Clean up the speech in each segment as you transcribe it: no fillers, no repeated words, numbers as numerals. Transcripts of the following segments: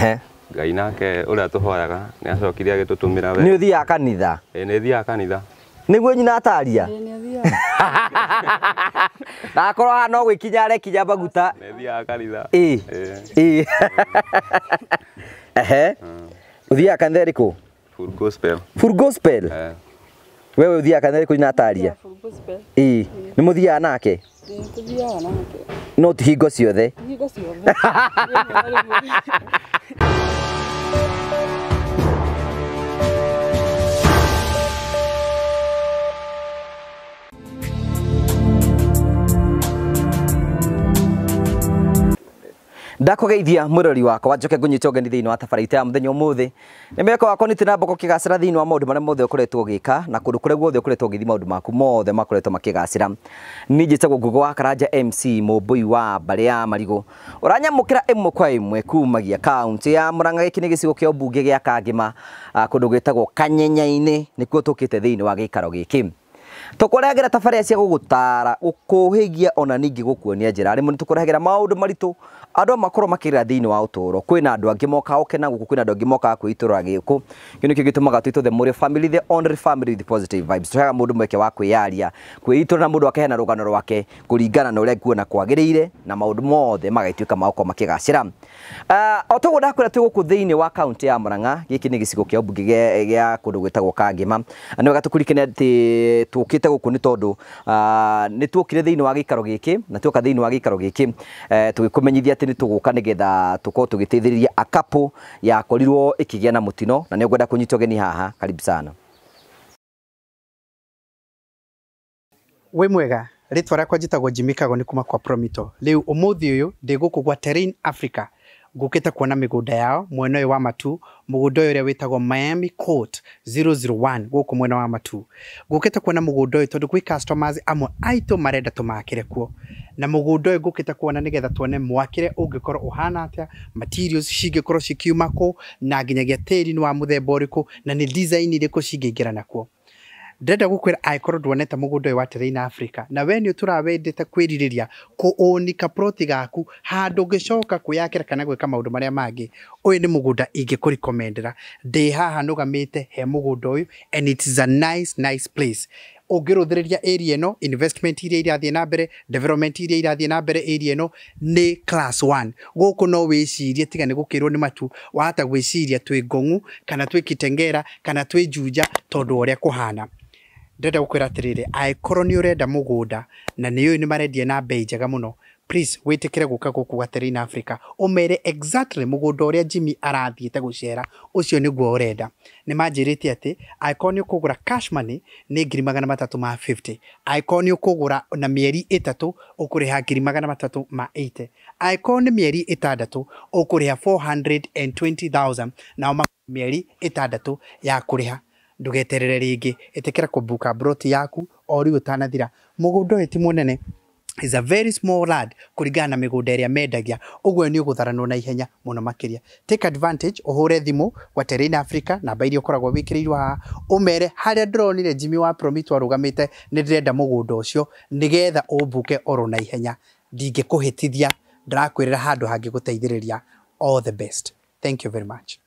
Ngai nake uria tuhoyaga ni acokire agitutumira we. Ni uthia kanitha? Ni thia kanitha. Niguo nyina ataria? Ni uthia. Na korwa no gwikinya arekinya baguta. Ni thia kanitha. Uthia kanitha riku? Full gospel. Full gospel? Wewe uthia kanitha riku nyina ataria? Full gospel. Ni muthia nake? Ni tuthia nake. No ti hingo ciothe. Hingo ciothe. Ndakugeithia murori wakwa njoke ngunyite ugeni thiini wa tabarita ya muthenya umuthi ni meko wakwa ni tina mboko kigacira thiini wa maundu maria mothe ukoretwo gika na kundu kuria guothe ukoretwo githi maundu maku mothe makoretwo makigacira ni njitagwo Ngugi wa Karanja MC Mumbui wa mbari ya Marigu uranyamukira imwe kwa imwe kumagia kaunti ya Murang'a giki ni gicigo kia mbunge gia Kangima kundu gwitagwo Kanyenya-ini nikuo tukite thiini wa gikaro giki tukurehagera tabaria cia gugutara ukuhigia ona ningi gukuonia njira rimu nitukurehagera maundu maritu andu makorwo makirira thiini wa uturo kwina andu angi moka okena guku kwina andu angi moka kwitura giku kino kigitumaga twito the more family the only family with positive vibes tuhaga mundu mweke wa kwiyaria kwiitura na mundu akehena rugano rwake kuringana na uria kuona kwagirire na maundu mothe magaituika mako makigacira otogo ndakwira twi guku thiini wa county ya Murang'a giki ni gicigo kia mbunge gia kundu gwitagwo Kangima ani wegatukurikene ati tukite guku ni tondu ni tuokire thiini wa gikaro giki na tuoka thiini wa gikaro giki tugikumenyithia ati ni tuguka nigetha tuko tugiteithiriria akapo ya korirwo ikigia na mutino na ni ngwenda kunyita ugeni haha karibu sana. We mwega ritwa rakwa njitagwo Jimmy Kago ni kuma kwa Promito riu umuthi uyu ndi guku gwa Terrain Africa ngukite kuona migunda yao mwena uyu wa Matu mugunda uyu witagwo Miami Court 001 guku mwena wa Matu ngukite kuona mugunda uyu tondu kwi customers amwe aito marenda tumakire kuo na mugunda uyu ngukite kuona nigetha tuone mwakire ungikorwo uhana atia materials cingikorwo cikiuma ku na nginyagia tiri ni wa muthemba uriku na ni design iriku cingiingira nakuo ndenda gukwira aikorwo ndwoneta mugunda uyu wa Terrain Africa na we ni turawendete kwiririria kuonika proti gaku handu ngicoka kuyakira kana gwika maundu maria mangi uyu ni mugunda ingikurikomendera ndi haha nugamite he mugunda uyu and it is a nice place ugiruthiriria area no investment iria irathie na mbere development iria irathie na mbere area no ni class 1 guku no wicirie tiga ni gukirwo ni Matu wahata gwiciria twi Ngong'u kana twi Kitengera kana twi Juja tondu uria kuhana ndenda gukwira atiriri aikorwo ni urenda mugunda na ni uyu ni marendia na bei njega muno please witikire guka guku gwa Terrain Africa umere exactly mugunda uria Jimmy arathiete gucera ucio niguo urenda ni manjirite ati aikorwo ni ukugura cash money ni 350 aikorwo ni ukugura na mieri 3 ukuriha 380 aikorwo ni mieri 6 ukuriha 420,000 na mieri 6 ya kuriha ndugeterere ringi itikira kubuka broti yaku ori utanathira mugunda uyu ti munene is a very small lad kurigana na migunda iria mendagia ugwe ni ugutharanwo na ihenya muno makiria take advantage uhure thimu kwa Terrain Africa na bairi ukoragwo wikirirwo ha umere haria ndronire Jimmy wa Promito arugamite ni ndirenda mugunda ucio nigetha ubuke oro na ihenya ndingikuhitithia ndirakwirira handu hangi guteithiriria all the best thank you very much.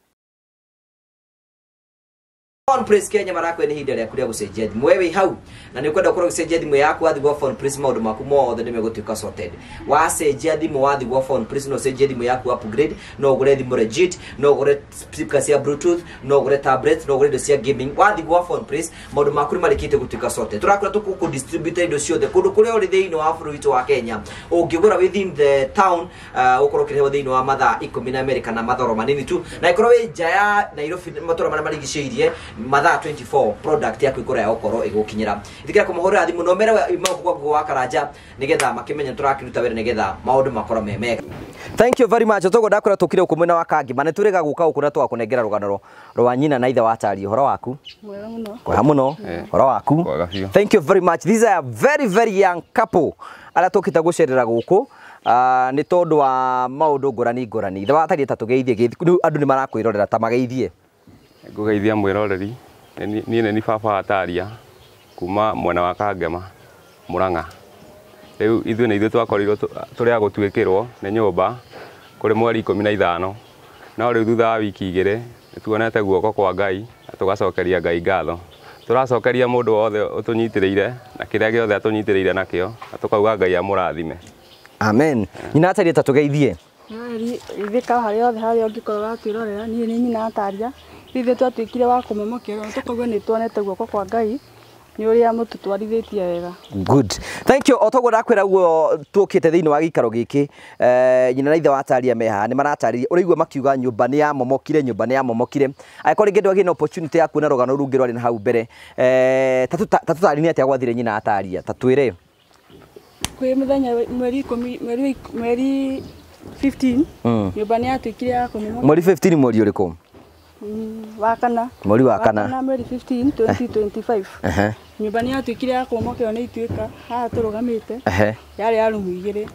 Phone Press Kenya marakwe ni hindere akuria gucenjia thimu wewe hau na ni kwenda ukora gucenjia thimu yaku wathi gwa Phone Press maundu maku mothe nimegutuika sorted wacenjia thimu wathi gwa Phone Press no cenjia thimu yaku upgrade no ugure thimu legit no ugure speakers ya bluetooth no ugure tablet no ugure indo cia gaming wathi gwa Phone Press maundu maku marikite gutuika sorted turakora tuku distribute indo ciothe kundu kuria uri thiini wa bũrũri witu wa Kenya ungigura within the town ukoro kireho thiini wa mathaa 10 na America na mathoro manini tu na ikoro wi jaya Nairobi matora mana marigiceirie mathaa 24 product yaku ikora ya okoro igukinyira itikira kumuhorera thimu no mere Ngugi wa Karanja nigetha makimenya turakiruta wera nigetha maundu makora memega. Thank you very much. Togo ndakora tukire ukumwena wa Kangima nituriga guka ukuna twa kunengera rugano rwa nyina na ithe wa Tari horo waku Mwega muno kwa muno horo waku thank you very much. These are very young couple ala tukita gucerera guku ni tondu wa maundu ngurani ithe wa Tari tatugeithie andu ni marakwirorera ta mageithie Ngugeithia mwiroreri ni ni baba Ataria kuma mwena wa Kangema Murang'a riu ithu ni ithu twakorirwo turi agutwikirwo ni nyumba kuri mweri 15 no rĩu thutha wa wiki igĩrĩ nĩtuonete guoko kwa Ngai na tũgacokeria Ngai ngatho. Tũracokeria mũndũ wothe ũtũnyitĩrĩire na kĩrĩa gĩothe atũnyitĩrĩire nakĩo na tũkauga Ngai amũrathime. Amen. Nyina Ataria ta tũgeithie. Ithika harĩa othe harĩa ũngĩkorwo watwĩrorera niĩ nĩ nyina Ataria. Ithuĩ twatuĩkire wa kũmomokera tũkauga nĩ tuonete guoko kwa Ngai nĩ ũrĩa mũtũtwarithĩtie wega. Good. Thank you. Otoguo ndakwĩra guo tũkĩte thĩinĩ wa gĩikaro gĩkĩ nyina na ithe wa Ataria me haha nĩ maratarĩria ũrĩigua makiuga nyũmba nĩ yamomokire angĩkorwo rĩngĩ ndwagĩa na opportunity ya kuona rũgano rũngĩ rwarĩ na hau mbere tatũtarĩrie atĩa gwathire nyina Ataria ta twĩre. Kwĩ mũthenya mweri 15 nyũmba nĩ yatuĩkire ya kũmomokera. Mweri 15 mweri ũrĩkũ? Wa kana. Mweri wa kana. Mweri 15 2025. Nyũmba nĩ yatuĩkire ya kũmomokera nĩ ituĩka haha tũrũgamĩte. Yarĩ ya rumu igĩrĩ.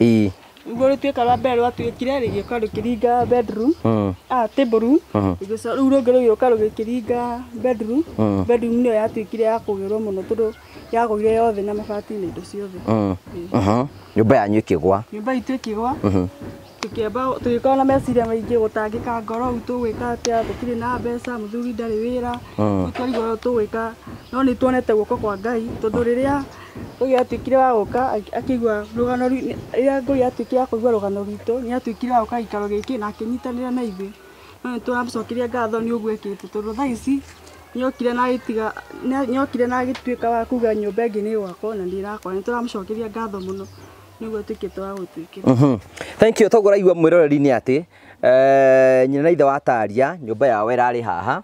Igũrũ rĩtuĩka rwa mbere rwatuĩkire rĩgĩũka rũkĩringa bedroom. Table room. Rĩu rũngĩ rũgĩũka rũgĩkĩringa bedroom. Bedroom nĩyo yatuĩkire ya kũgĩrwo mũno tondũ yagũire yothe na mabati na indo ciothe. Nyũmba yanyu ĩkĩgwa. Nyũmba itũ ĩkĩgwa. Tũgĩkorwo na meciria maingĩ gũtangĩka ngoro tũgwĩka atĩa tũtirĩ na mbeca mũthuri ndarĩ wĩra twarigwo tũgwĩka no nĩ tuonete guoko kwa Ngai tondũ rĩrĩa Ngũi atuĩkire wa gũka akĩigua rũgano rĩrĩa Ngũi atuĩkire kũigua rũgano rwitũ nĩ atuĩkire wa gũka gĩikaro gĩkĩ na akĩnyitanĩra na ithuĩ no nĩ tũramũcokeria ngatho nĩ ũguo ekĩte tondũ thaa ici nĩokire na agĩtuĩka wa kuga nyũmba ĩngĩ nĩ gwakwo na ndĩrakwa nĩ tũramũcokeria ngatho mũno nĩguo tuĩkĩte wa gũtuĩkĩra. Thank you. Toguo raigua mwĩroreri nĩ atĩ nyina na ithe wa Ataria nyũmba yao ĩrarĩ haha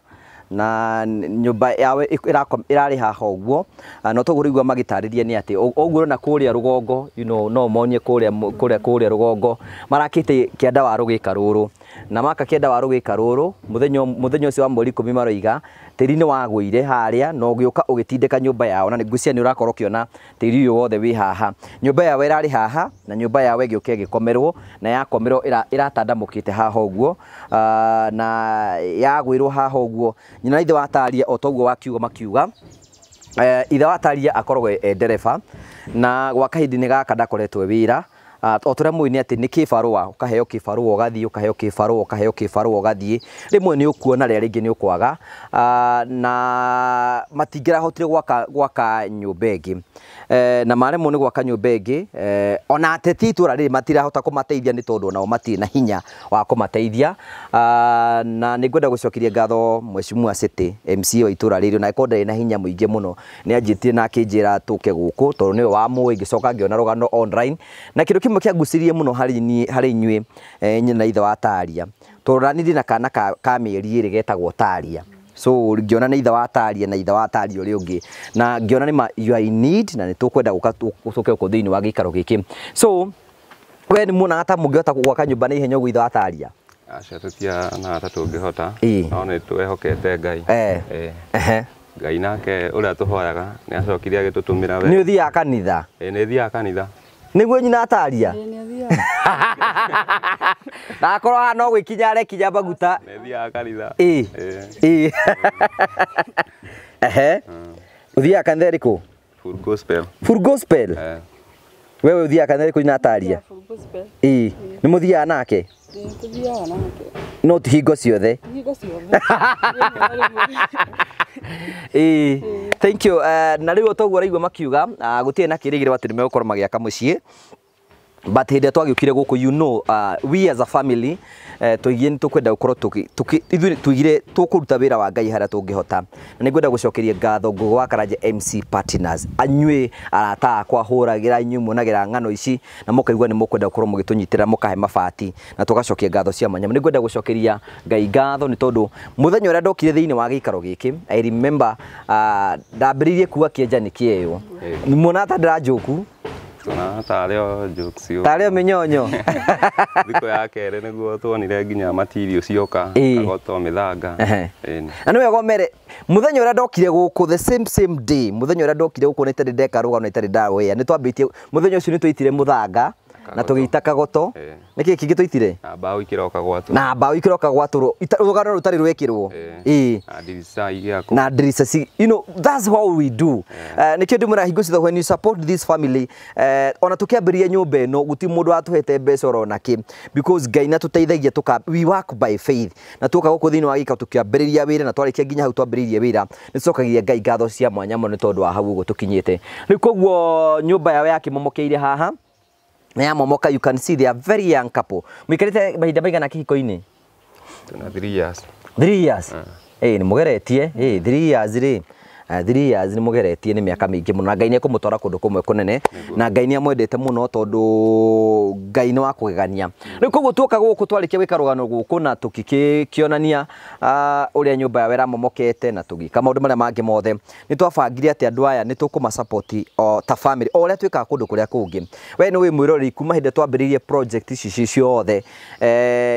na nyũmba yao ĩrarĩ haha ũguo no toguo raigua magĩtarĩria nĩ atĩ ũguo na kũrĩa rũgongo no monie kũrĩa rũgongo marakĩte kĩanda wa rũgĩka rũrũ na maka kĩanda wa rũgĩka rũrũ mũthenya ũcio wa mweri 10 maroiga tĩri nĩ wagũire harĩa no ũgĩũka ũgĩtindĩka nyũmba yao na ngwĩciria nĩ ũrakorwo ũkĩona tĩri ũyũ wothe wĩ haha nyũmba yao ĩrarĩ haha na nyũmba yao ĩgĩũka ĩgĩkomerwo na yakomerwo ĩratandamũkĩte haha ũguo na yagwĩrwo haha ũguo nyina ithe wa Ataria o toguo wakiuga makiuga ithe wa Ataria akoragwo ndereba na gwa kahinda-inĩ gaka ndakoretwo wĩra o tũrĩa mũĩ nĩ atĩ nĩ kĩbarũa ũkaheo kĩbarũa ũgathiĩ ũkaheo kĩbarũa ũgathiĩ rĩmwe nĩ ũkuona rĩrĩa rĩngĩ nĩ ũkwaga na matingĩrahotire gwaka nyũmba ĩngĩ na maremwo nĩ gwaka nyũmba ĩngĩ ona ateti itũra rĩrĩ matirahota kũmateithia nĩ tondũ nao matirĩ na hinya wa kũmateithia na nĩ ngwenda gũcokeria ngatho Mheshimiwa City MC wa itũra rĩrĩ na angĩkorwo ndarĩ na hinya mũingĩ mũno nĩ anjĩtire na akĩnjĩra tũke gũkũ tondũ nĩwe wamũĩ ngĩcoka ngĩona rũgano online na kĩndũ kĩmwe kĩangucĩrĩirie mũno harĩ inyuĩ nyina na ithe wa Ataria tũroranirie na kana ka mĩeri ĩrĩ getagwo Taria so ngĩona nĩ ithe wa Ataria na ithe wa Ataria ũrĩa ũngĩ na ngĩona nĩ you are in need na nĩ tũkwenda gũcoke gũkũ thĩinĩ wa gĩikaro gĩkĩ so we nĩ muonaga ta mũngĩhota gwaka nyũmba na ihenya ũguo ithe wa Ataria? Aca tũtiana ta tũngĩhota no nĩ twehokete Ngai. Ngai nake ũrĩa tũhoyaga nĩ acokire agĩtũtũmĩra we. Nĩ ũthiaga kanitha? Nĩ thiaga kanitha. Nĩguo nyina Ataria? Na akorwo haha no gwĩkinya arekinya maguta. Nĩ thiaga kanitha. Ũthiaga kanitha ĩrĩkũ? Full Gospel. Full Gospel? Wewe ũthiaga kanitha ĩrĩkũ nyina Ataria? Full Gospel. Nĩ mũthiaga nake? Tũthiaga nake. No ti hingo ciothe? Hingo ciothe. Thank you. Na rĩu toguo raigua makiuga gũtirĩ na kĩrĩgĩrĩro atĩ nĩ megũkorwo magĩaka mũciĩ but hĩndĩ ĩrĩa twagĩũkire gũkũ we as a family tũigire nĩ tũkwenda gũkorwo tũigire tũkũruta wĩra wa Ngai harĩa tũngĩhota na nĩ ngwenda gũcokeria ngatho Ngũgĩ wa Karanja MC Partners anyuĩ arata akwa hũragĩra inyuĩ muonagĩra ng'ano ici na mũkaigua nĩ mũkwenda gũkorwo mũgĩtũnyitĩra mũkahe mabati na tũgacokia ngatho cia mwanya nĩ ngwenda gũcokeria Ngai ngatho nĩ tondũ mũthenya ũrĩa ndokire thĩinĩ wa gĩikaro gĩkĩ I remember ndambĩrĩirie kuga kĩenja nĩ kĩeyo muona ta ndĩranjũku tarĩo jokes yo tarĩo mĩnyonyo thikũ ya kerĩ nĩguo tuonire nginya material cioka agoto mĩthanga na nĩ wega mere mũthenya ũrĩa ndokire gũkũ the same day mũthenya ũrĩa ndokire gũkũ nĩ itarĩ ndeka rũgano itarĩ ndawea nĩ twambĩtie mũthenya ũcio nĩ twaitire mũthanga na tugĩita kagoto nĩkĩ kĩngĩ tũitire na mbaũ ikiroka gwatũ na mbaũ ikiroka gwatũrwo rũgano rũtarĩ rwĩkĩrwo na ndirica you know that's what we do nĩkĩo ndĩmwĩra hingo ciothe when you support this family ona tũkĩambĩrĩria nyũmba ĩno gũtirĩ mũndũ watũhete mbeca ona kĩ because Ngai na tũteithagia we work by faith na tuoka gũkũ thĩinĩ wa gĩikaro tũkĩambĩrĩria wĩra na twarĩkia nginya hau twambĩrĩirie wĩra nĩ tũcokagia Ngai ngatho cia mwanya mũno nĩ tondũ wa hau ũguo tũkinyĩte rĩu koguo nyũmba yao yakĩmomokeire haha na ya momoka you can see they are very young couple mũikarĩte mahinda maigana kĩhiko-inĩ tuna 3 years 3 years nĩ mũgeretie 3 years rĩ 3 years nĩ mũgeretie nĩ mĩaka mĩingĩ mũno na Ngai nĩ ekũmũtwara kũndũ kũmwe kũnene na Ngai nĩ amwendete mũno tondũ Ngai nĩ wa kũgegania rĩu koguo tuoka gũkũ twarĩkia gwĩka rũgano gũkũ na tũkĩkĩonania ũrĩa nyũmba yao ĩramomokete na tũgĩka maũndũ marĩa mangĩ mothe nĩ twabangire atĩ andũ aya nĩ tũkũmasupport ta family o ũrĩa twĩkaga kũndũ kũrĩa kũngĩ we nĩ wĩ mwĩroreri kuma hĩndĩ twambĩrĩirie project ici ciothe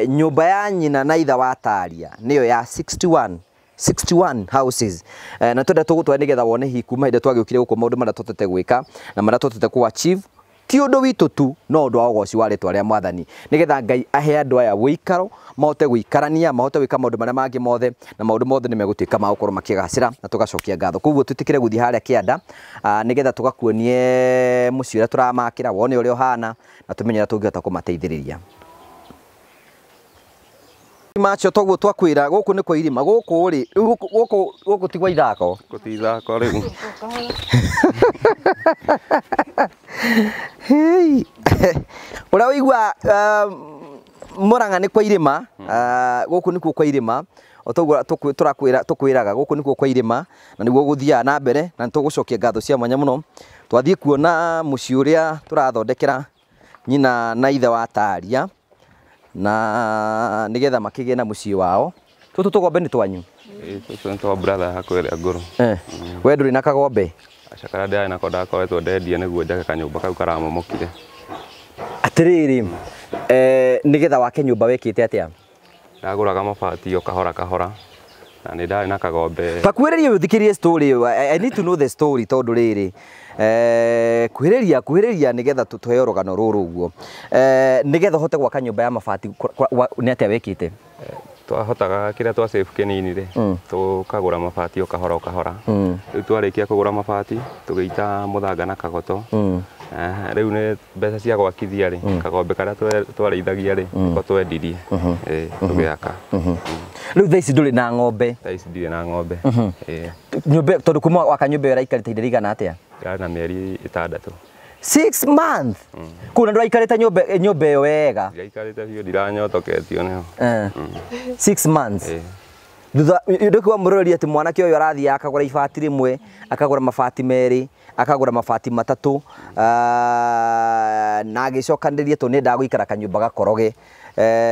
nyũmba ya nyina na ithe wa Taria nĩyo ya 61 houses na twenda tũgũtwara nĩgetha wone hihi kuma hĩndĩ twagĩũkire gũkũ maũndũ marĩa twotete gwĩka na marĩa twotete kũ achieve ti ũndũ witũ tu no ũndũ wa ũgoci wa rĩtwa rĩa Mwathani nĩgetha Ngai ahe andũ aya wĩikaro mahote gũikarania mahote gwĩka maũndũ marĩa mangĩ mothe na maũndũ mothe nĩ megũtuĩka ma gũkorwo makĩgacĩra na tũgacokia ngatho koguo twĩtĩkĩre gũthiĩ harĩa kĩanda nĩgetha tũgakuonie mũciĩ ũrĩa tũramakĩra wone ũrĩa ũhana na tũmenye ũrĩa tũngĩhota kũmateithĩrĩria macho toguo twakwĩra gũkũ nĩ kwa irima gũkũ rĩ gũkũ tigwa ithako gũtithako rĩu ũrĩa ũigua Mũrang'a nĩ kwa irima gũkũ nĩkuo kwa irima otoguo tũkwĩraga gũkũ nĩkuo kwa irima na nĩguo gũthiaga na mbere na nĩtũgũcokia ngatho cia mwanya mũno twathiĩ kuona mũciĩ ũrĩa tũrathondekera nyina na ithe wa Taria na nĩgetha makĩgĩe na mũciĩ wao tũtũ tũgombe nĩ twanyu tũtũ nĩ twa brother hakwĩrĩa ngũrũ we ndũrĩ na kagombe acakara ndĩarĩ nako ndakoretwo ndendia nĩguo njake kanyũmba kau karamomokire atĩrĩrĩ nĩgetha wake nyũmba wekĩte atĩa ndagũraga mabati o kahora kahora na nĩ ndarĩ na kagombe takuhĩrĩria ũthikĩrie story I need to know the story tondũ rĩrĩ kuhĩrĩria nĩgetha tũheo rũgano rũrũ ũguo nĩgetha ũhote gwaka nyũmba ya mabati nĩ atĩa wekĩte twahotaga kĩrĩa twa save kĩnini rĩ tũkagũra mabati o kahora rĩu twarĩkia kũgũra mabati tũgĩita mũthanga na kagoto rĩu nĩ mbeca cia gwakithia rĩ kagombe karĩa twarĩithagia rĩ nĩko twendirie tũgĩaka rĩu thaa ici ndũrĩ na ng'ombe thaa ici ndirĩ na ng'ombe nyũmba tondũ kuma waka nyũmba ĩyo ĩraikarĩte ihinda rĩigana atĩa yarĩ na mĩeri 6 6 months kuna ndwaikarĩte nyũmba ĩyo wega ndaikarĩte biũ ndiranyotoketio nĩho 6 months thutha ndĩkuwa mũroreri atĩ mwanake ũyũ arathiĩ akagũra ibati rĩmwe akagũra mabati merĩ akagũra mabati matatũ na agĩcokanĩrĩria tondũ nĩ ndagũikara kanyũmba gakoroge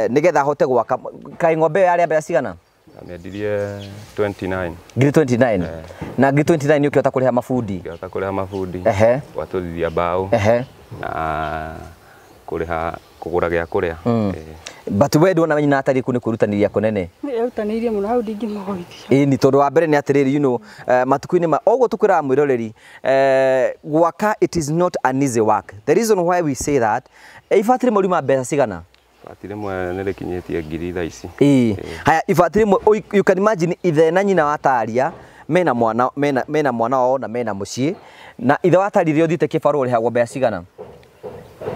nĩgetha ahote gwaka kaĩ ng'ombe ĩyo yarĩ mbeca cigana ameendirie 29 ngiri 29 na ngiri 29 nĩ ũkĩhota kũrĩha mabundi ngĩhota kũrĩha mabundi gwatũrithia mbaũ na kũgũra gĩa kũrĩa but we ndwona nyina atari ku nĩ kwĩrutanĩria kũnene nĩerutanĩirie mũno hau ndingĩmũgũithia ni tondũ wa mbere nĩ atĩrĩrĩ you know matukũ-inĩ ũguo tũkwĩraga mwĩroreri gwaka it is not an easy work the reason why we say that ibati rĩmwe riuma mbeca cigana ibati rĩmwe nĩ rĩkinyĩtie ngiri thaa ici haya ibati rĩmwe you can imagine ithe na nyina wa Taria mena mwana wao na mena mũciĩ na ithe wa Taria rĩo thiĩte kĩbarũ ũrĩhagwo mbeca cigana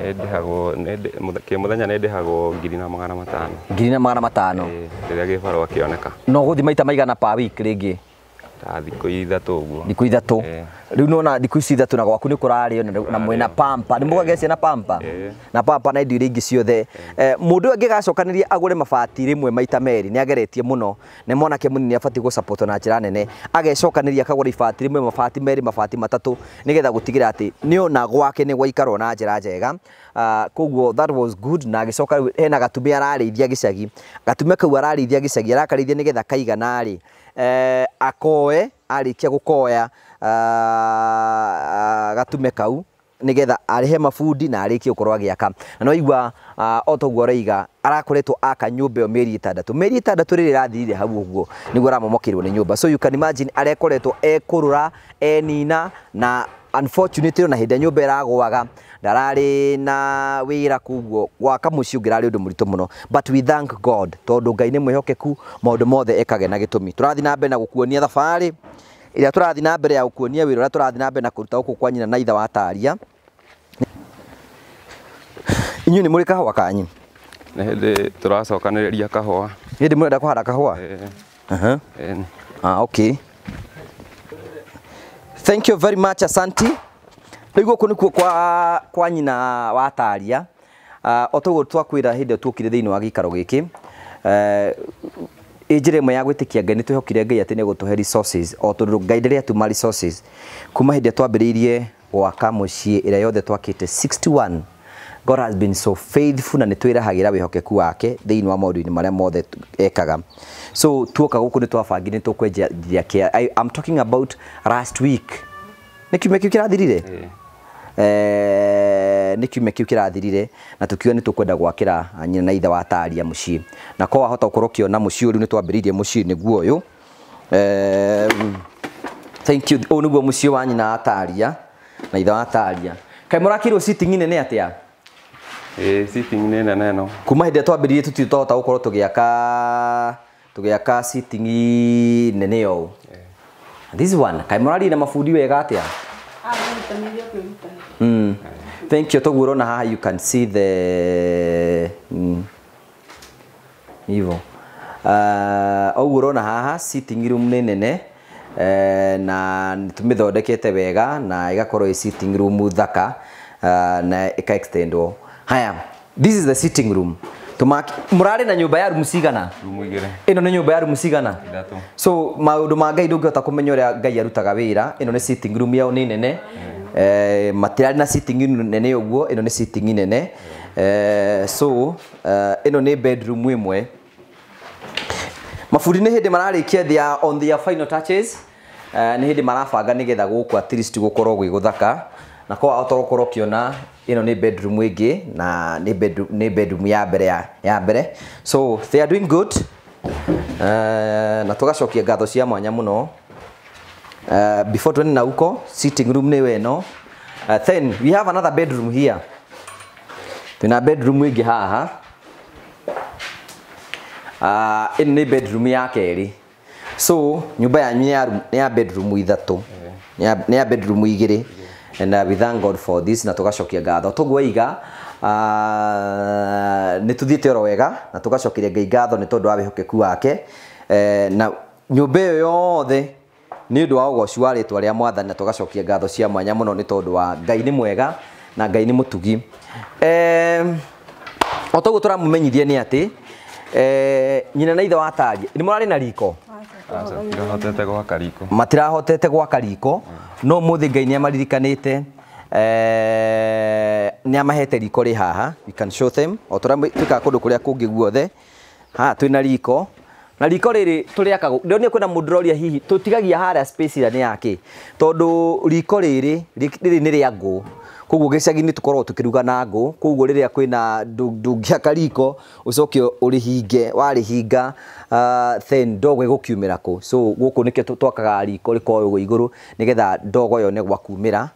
ndĩhagwo kĩmũthenya nĩ ndĩhagwo 2,500 2,500 rĩrĩa gĩbarũ akĩoneka no gũthi maita maigana per week rĩngĩ ta thikũ ithatũ ũguo thikũ ithatũ rĩu nona thikũ ici ithatũ na gwaku nĩ kũrarĩo na mwena pampa nĩ mũgagĩa ciana pampa na pampa na indo iria ingĩ ciothe mũndũ angĩgacokanĩria agũre mabati rĩmwe maita merĩ nĩ ageretie mũno na mwanake mũnini abatiĩ gũsupport na njĩra nene agecokanĩria akagũra ibati rĩmwe mabati merĩ mabati matatũ nĩgetha gũtigĩrĩra atĩ nĩ ona gwake nĩ gwaikarwo na njĩra njega koguo that was good na agĩcoka hena gatumia ararĩithia gĩcagi gatumia kau ararĩithia gĩcagi arakarĩithia nĩgetha kaigana rĩ akoe arĩkia gũkoya gatume kau nĩgetha arĩhe mabundi na arĩkie gũkorwo agĩaka na no igua otoguo araiga arakoretwo aka nyũmba ĩyo mĩeri 6 rĩrĩ ĩrathirire hau ũguo nĩguo aramomokĩrwo nĩ nyũmba so you can imagine arekoretwo ekũrũra enina na unfortunately na hinde nyumba iragwaga ndarari na wira kuguo gwaka muci ungirari undu murito muno, but we thank God tondu Ngai ni mwihokeku, maundu mothe ekage na gitumi. Turathi na mbere na gukuonia thabari ira turathi na mbere ya gukuonia wira ura turathi na mbere na kuruta guku kwa nyina na itha wa Taria. Inyu ni muri kahua kanyu? Nĩ hĩndĩ tũracokanĩrĩria kahũa. Hĩndĩ mũrenda kũhanda kahũa? Okay. Thank you very much, asanti. Rĩu gũkũ nĩkuo kwa nyina wa Taria. O toguo twakwĩra hĩndĩ tuokire thĩinĩ wa gĩikaro gĩkĩ. Njĩra ĩmwe ya gwĩtĩkia Ngai nĩ twĩhokire Ngai atĩ nĩ egũtũhe resources, o tondũ Ngai rĩrĩa atuma resources kuma hĩndĩ twambĩrĩirie gwaka mũciĩ ĩrĩa yothe twakĩte 61. God has been so faithful na nĩ twĩrahagĩra wĩhokeku wake thĩinĩ wa maũndũ-inĩ marĩa mothe ekaga. So tuoka gũkũ nĩ twabangire nĩ tũkwenjia kĩa. I'm talking about last week. Nĩ kiumia kĩu kĩrathirire? Nĩ kiumia kĩu kĩrathirire na tukiuga nĩ tũkwenda gwakĩra nyina na ithe wa Taria mũciĩ. Na ko wahota gũkorwo ũkĩona mũciĩ ũyũ nĩ twambĩrĩirie mũciĩ nĩguo ũyũ. Thank you. Ũyũ nĩguo mũciĩ wa nyina wa Taria na ithe wa Taria. Kaĩ mũrakĩrwo sitting nene atĩa? Sitting nene neno. Kuma hĩndĩ twambĩrĩirie tũtihota gũkorwo tũgĩaka sitting nene ũũ. This one, kaĩ mũrari na mabundi wega atĩa? Thank you. Toguo ũrona haha you can see the hivyo. Ũguo ũrona haha sitting room nĩ nene na tumĩthondekete wega na ĩgakorwo ĩ sitting room thaka na ĩka extendwo. Haya, this is the sitting room. Murari na nyumba ya room cigana? Room igĩrĩ. Ĩno nĩ nyumba ya room cigana? Ithatũ. So maũndũ ma Ngai ndũngĩhota kũmenya ũrĩa Ngai arutaga wĩra. Ĩno nĩ sitting room yao nĩ nene. Matirari na sitting room nene ũguo, ĩno nĩ sitting nene. So ĩno nĩ bedroom ĩmwe. Mabundi nĩ hĩndĩ mararĩkia they on their final touches. Nĩ hĩndĩ marabanga nĩgetha gũkũ at least gũkorwo gwĩ gũthaka. Na kwa autokorwo kiona ino ni bedroom ĩngĩ na ni bedroom ya mbere. So they are doing good. Na tugacokia ngatho cia mwanya muno. Before twende na uko sitting room ni weno. Then we have another bedroom here. Tuna bedroom ĩngĩ haha. Ino ni bedroom ya kerĩ. So nyumba yanyu ni ya bedroom ithatũ. Ni ya bedroom igĩrĩ. And we thank God for this na tugacokia ngatho tugweiga nĩ tuthiĩte oro wega na tugacokeria Ngai ngatho nĩ tondũ wa wĩhokeku wake na nyũmba ĩyo yothe nĩ ũndũ wa ũgoci wa rĩtwa rĩa Mwathani na tugacokia ngatho cia mwanya mũno nĩ tondũ wa Ngai nĩ mwega na Ngai nĩ mũtugi. O toguo tũramũmenyithia nĩ atĩ nyina na ithe wa Taria nĩ mũrarĩ na riko? Matirahotete gwaka riko. Matirahotete gwaka riko. No mũthĩ Ngai nĩ amaririkanĩte. Nĩ amahete riko rĩ haha. We can show them. O tũratuĩka kũndũ kũrĩa kũngĩ guothe. Haha twĩna riko. Na riko rĩrĩ tũrĩakagwo. Ndĩronire kwĩna mũndũ ũroria hihi tũtigagia harĩa space ĩrĩa nĩ yake. Tondũ riko rĩrĩ nĩ rĩa ngũ. Koguo gĩcagi-inĩ tũkoragwo tũkĩruga na ngũ. Koguo rĩrĩa kwĩna ndũngĩaka riko ũcoke ũrĩhinge, warĩhinga then ndogo ĩgũkiumĩra kũ. So gũkũ nĩkĩo twakaga riko rĩkorwo ũguo igũrũ nĩgetha ndogo yone gwa kumĩra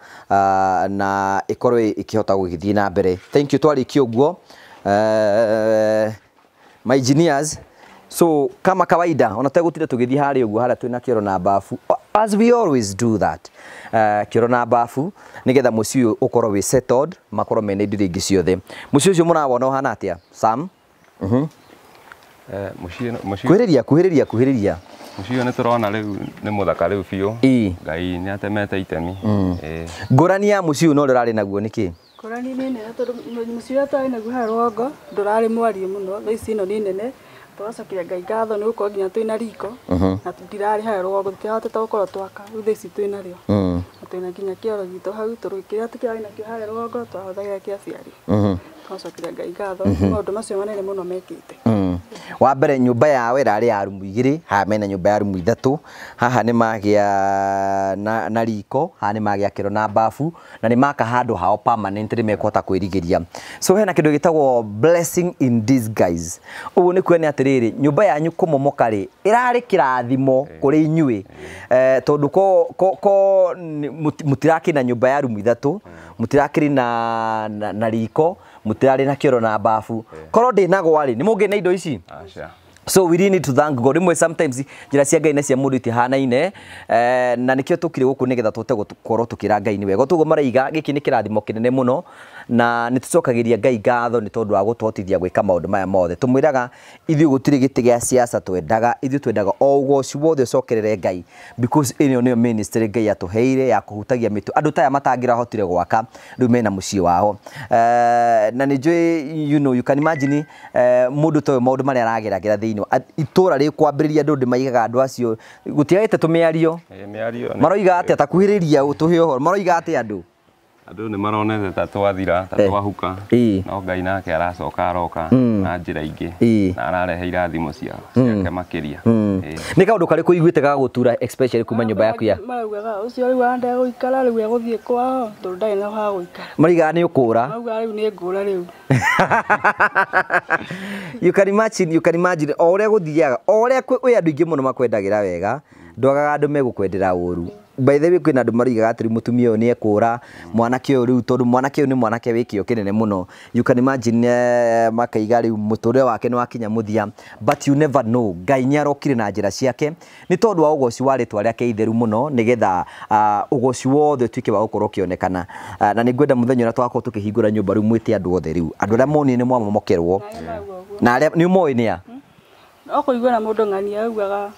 na ĩkorwo ĩkĩhota gũgĩthiĩ na mbere. Thank you. Twarĩkia ũguo my engineers. So kama kawaida ona tegũtire tũgĩthiĩ harĩa ũguo harĩa twĩna kĩoro na bafu, as we always do that. Kĩoro na bafu nĩgetha mũciĩ ũyũ ũkorwo wĩ settled, makorwo mena indo ingĩ ciothe. Mũciĩ ũcio mũrawona ũhana atĩa Sam? Kuhĩrĩria. Mũciĩ ũyũ nĩ tũrona rĩu nĩ mũthaka rĩu biũ. Ngai nĩ atemete itemi. Ngũrani ya mũciĩ ũyũ no ũrarĩ naguo nĩkĩ? Ngũrani nĩ nene tondũ mũciĩ ũrĩa twarĩ naguo harĩa rũgongo ndũrarĩ mwariĩ mũno, thaa ici ĩno nĩ nene. Tugacokeria Ngai ngatho nĩ gũkorwo nginya twĩna riko na tũtirarĩ harĩa rũgongo tũtiahotete gũkorwo twaka, rĩu thaa ici twĩnarĩo na twĩna nginya kĩoro gitũ hau kĩrĩa tũkĩarĩ nakĩo harĩa rũgongo twahũthagĩra kĩa aciari. Twacokeria Ngai ngatho maũndũ macio manene mũno mekĩte. Wa mbere nyũmba yawe ĩrarĩ ya rumu 2, haha mena nyũmba ya rumu 3, haha nĩ magĩa na riko, haha nĩ magĩa kĩro na bafu, na nĩ maka handũ hao permanently mekũhota kwĩrigĩria. So hena kĩndũ gĩtagwo blessing in disguise. Ũguo nĩ kuona atĩrĩrĩ, nyũmba yanyu kũmomoka rĩ ĩrarĩ kĩrathimo kũrĩ inyuĩ, tondũ ko mũtirakĩna nyũmba ya rumu 3, mũtirakĩrĩ na riko, mutirari na kĩoro na bafu. Korwo ndĩnagwa rĩ nĩ mũngĩ na indo ici. So we really need to thank God. Rimwe sometimes njĩra cia Ngai na cia mũndũ itihanaine, na nĩkĩo tũkire gũkũ nĩgetha tũhote gũkorwo tũkĩra Ngai nĩ wega. Tũguo maraiga gĩkĩ nĩ kĩrathimo kĩnene mũno, na nĩ tũcokagĩria Ngai ngatho nĩ tondũ wa gũtũhotithia gwĩka maũndũ maya mothe. Tũmwĩraga ithuĩ gũtirĩ gĩtĩ gĩa siasa twendaga, ithuĩ twendaga o ũgoci wothe ũcokerere Ngai, because ĩno nĩyo ministry Ngai atũheire ya kũhutagia mĩtũ. Andũ taya matangĩrahotire gwaka rĩu mena mũciĩ wao. Na nĩ njũĩ you can imagine mũndũ toyo maũndũ marĩa arageragĩra thĩinĩ itũra rĩ kwambĩrĩria andũ ndĩmaigaga andũ acio gũtiagĩte tũmĩario maroiga atĩ atakuhĩrĩria ũtũhe ũhoro maroiga atĩ andũ nĩ maronete ta twathira ta twahuka no Ngai nake aracoka aroka na njĩra ingĩ na ararehe irathimo ciake makĩria. Nĩ kaũndũ karĩkũ iguĩte ga gũtura especially kuma nyũmba yaku ya maraugaga ũcio rĩu anda gũikara rĩu egũthiĩ kwao tondũ ndarĩ na ha gũikara. Mariga nĩ ũkũra Marauga rĩu nĩ ngũra rĩu. You can imagine o ũrĩa gũthiaga o ũrĩa kwĩ andũ aingĩ mũno makwendagĩra wega ndwagaga andũ megũkwendera ũru. By the way kwĩna andũ marigaga atĩ mũtumia ũyũ nĩ ekũra mwanake ũyũ rĩu tondũ mwanake ũyũ nĩ mwanake wĩkĩo kĩnene mũno. You can imagine makaiga rĩu mũtũrĩre wake nĩ wakinya mũthia, but you never know Ngai nĩ arokire na njĩra ciake nĩ tondũ wa ũgoci wa rĩtwa rĩake itheru mũno nĩgetha ũgoci wothe ũtuĩke wa gũkorwo ũkĩonekana. Na nĩ ngwenda mũthenya ũrĩa twakorwo tũkĩhingũra nyũmba rĩu mwĩte andũ othe rĩu andũ arĩa monire nĩ mwamomokerwo na arĩa nĩ ũmoĩ nĩa no kũigua na mũndũ ng'ania augaga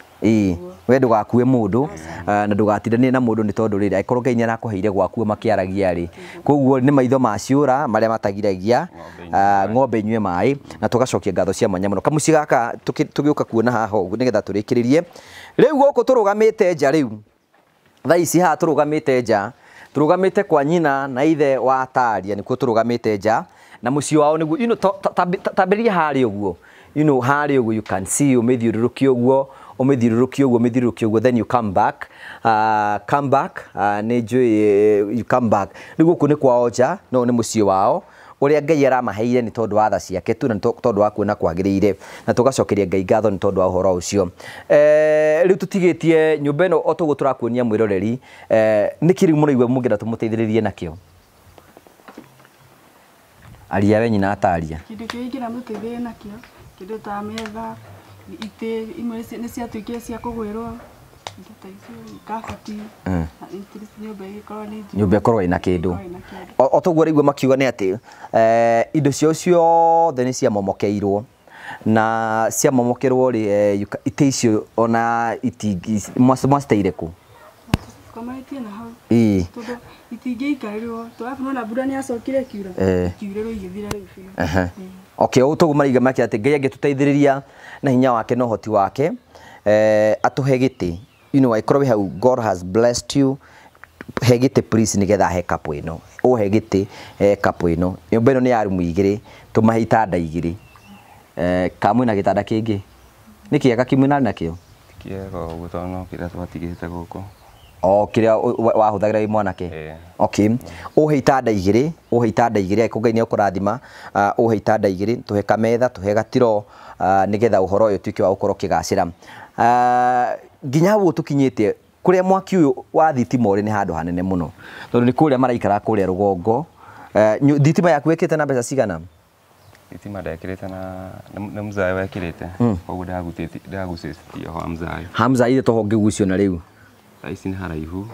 we ndũgakue mũndũ na ndũgatindanie na mũndũ nĩ tondũ rĩrĩ angĩkorwo Ngai nĩ arakũheire gwaku makĩaragia rĩ koguo nĩ maitho maciũra marĩa matagiragia ng'ombe inyue maĩ na tũgacokia ngatho cia mwanya mũno. Kamũciĩ gaka tũgĩũka kuona haha ũguo nĩgetha tũrĩkĩrĩrie rĩu gũkũ tũrũgamĩte nja rĩu thaa ici haha tũrũgamĩte nja tũrũgamĩte kwa nyina na ithe wa Taria nĩkuo tũrũgamĩte nja na mũciĩ wao nĩguo tambĩrĩria harĩa ũguo harĩa ũguo you can see ũmĩthiũrũrũkia ũguo then you come back nĩ njũĩ you come back rĩu gũkũ nĩ kwao nja no nĩ mũciĩ wao ũrĩa Ngai aramaheire nĩ tondũ wa tha ciake tu na nĩ tondũ wa kuona kwagĩrĩire na tũgacokeria Ngai ngatho nĩ tondũ wa ũhoro ũcio. Rĩu tũtigĩtie nyũmba ĩno o tũguo tũrakuonia mwĩroreri nĩ kĩ rĩu mũraigua mũngĩenda tũmũteithĩrĩrie nakĩo aria we nyina Taria kĩndũ kĩrĩa ingĩra mũteithĩrĩrie nakĩo kĩndũ ta metha itĩ imwe nĩ ciatuĩkire cia kũgwĩrwo nyũmba ĩkorwo ĩna kĩndũ o tũguo rĩu makiuga nĩ atĩ indo ciao ciothe nĩ ciamomokeirwo na ciamomokerwo rĩ itĩ icio ona mwaciteire kũ komaĩtie na hau tondũ itingĩikarirwo twabu na mbura nĩ acokire kiura kiurĩrwo igĩthira rĩu biũ. Okay, ũtũguo mariga make atĩ Ngai angĩtũteithĩrĩria na hinya wake na ũhoti wake atũhe gĩtĩ angĩkorwo wĩ hau God has blessed you he gĩtĩ please nĩgetha he kapu ĩno ũhe gĩtĩ kapu ĩno nyũmba ĩno nĩ ya rumu 2 tũmahe itanda 2 kamwe na gĩtanda kĩngĩ nĩ kĩega kimwe na nakĩo kĩega ũguo tondũ no kĩrĩa twatigĩte gũkũ kĩrĩa wahũthagĩra wĩ mwanake. Okay, ũhe itanda 2 angĩkorwo Ngai nĩ ũkũrathima ũhe itanda 2 tũhe kametha tũhe gatiro nĩgetha ũhoro ũyũ ũtuĩke wa gũkorwo kĩgacĩra. Nginya hau tũkinyĩtie kũrĩa mwaki ũyũ wa thitima ũrĩ nĩ handũ hanene mũno tondũ nĩ kũrĩa maraikara kũrĩa rũgongo. Thitima yaku ĩkĩte na mbeca cigana? Thitima ndekĩrĩte na nĩ mzai wekĩrĩte koguo ndagucĩtie ho Hamzai ithe toho ngĩgucio na rĩu ici nĩ haraihu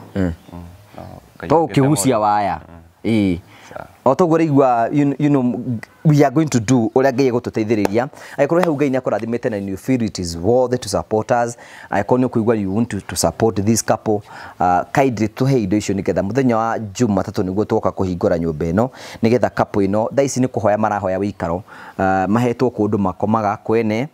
to ũkĩgucia waya o toguo rĩigua we are going to do ũrĩa Ngai egũtũteithĩrĩria angĩkorwo hau Ngai nĩ akũrathimĩte na you feel it is worth to support us angĩkorwo nĩ ũkũigua you want to support this couple kindly tũhe indo icio nĩgetha mũthenya wa Jumatatũ nĩguo tũgoka kũhingũra nyũmba ĩno nĩgetha couple ĩno thaa ici nĩ kũhoya marahoya wĩikaro mahetwo kũndũ makomaga kwene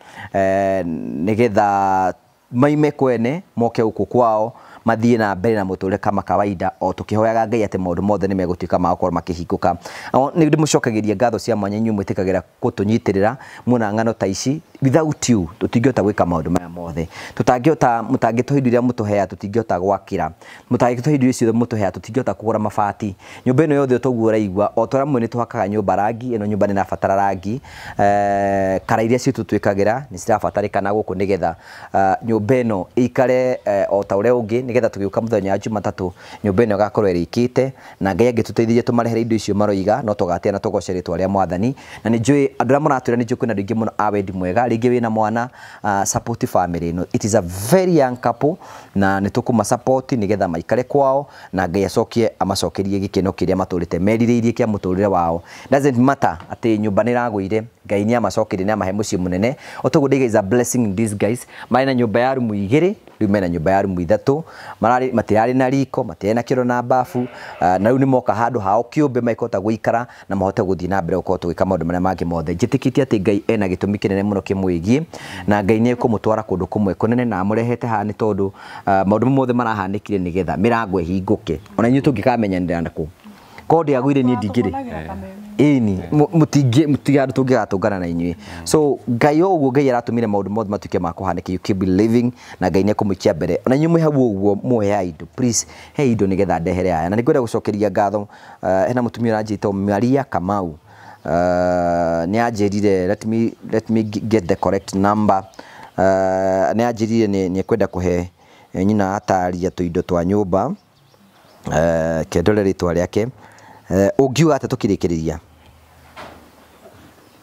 nĩgetha maime kwene moke gũkũ kwao mathie na mbere na muture kama kawaida o tukihoyaga Ngai ate maundu mothe ni megutuika ma gukora makihingũka. Ni ndimucokagiria ngatho cia mwanya inyu mwitikagira kutunyitirira muna ng'ano ta ici. Without you tutingihota gwika maundu maya mothe, tutangihota mutangituhe indo iria mutuhea tutingihota gwakira, mutangituhe indo icio mutuhea tutingihota kugura mabati. Nyumba ino yothe tuguo raigua o twara mwe ni tuhakaga nyumba rangi, ino nyumba ni nabatara rangi, kara iria cio tutwikagira ni cirabatarikana guku nigetha nyumba ino ikare o ta uria ungi nigetha tugiuka muthenya wa Jumatatu nyumba ino gakorwo irikite na Ngai angituteithia tumarehere indo icio maroiga no tugatia na tugoceretwa aria mwathani. Na ni njui andu aria muratwira ni njui kwina ndingi muno awendi mwega ringi wina mwana support family no. It is a very young couple na ni tukuma support nigetha maikare kwao na Ngai acokie amacokerie gikeno kiria maturite merirĩirie kia muturire wao. Doesn't matter ati nyumba ni ragwire, Ngai ni amacokerie ni amahe muciĩ munene. Otogo is a blessing in disguise. Maina nyumba ya rumu 2 riu mena nyumba ya rumu 3 marari matirari na riko matirari na kiro na bafu na riu ni moka handu hao kiumbe maikota guikara na mahote guthii na mbere uko tugika maundu maria mangi mothe. Njitikitie ati Ngai ena gitumi kinene muno kimwigie na Ngai ni kumutwara kundu kumwe kunene na amurehete haha ni tondu maundu mothe marahanikire nigetha mirango ihinguke. Ona inyu tungikamenyanira naku kodi agwire ni ndigire ini mutigaru tungigatungana na inyui. So Ngai oguo Ngai aratumire maundu mothe matuike ma kuhanike. You keep living na Ngai ni kumuikia mbere. Ona inyu mwihabu oguo muhe indo please he indo nigetha ndehere aya na ningwenda gucokeria ngatho hena mutumia ranjito Maria Kamau ni anjirire let me get the correct number. Ni anjirire ni kwenda kuhe nyina ataria tuindo twa nyumba kendore ritwa riake ungiuga ate tukirikiriria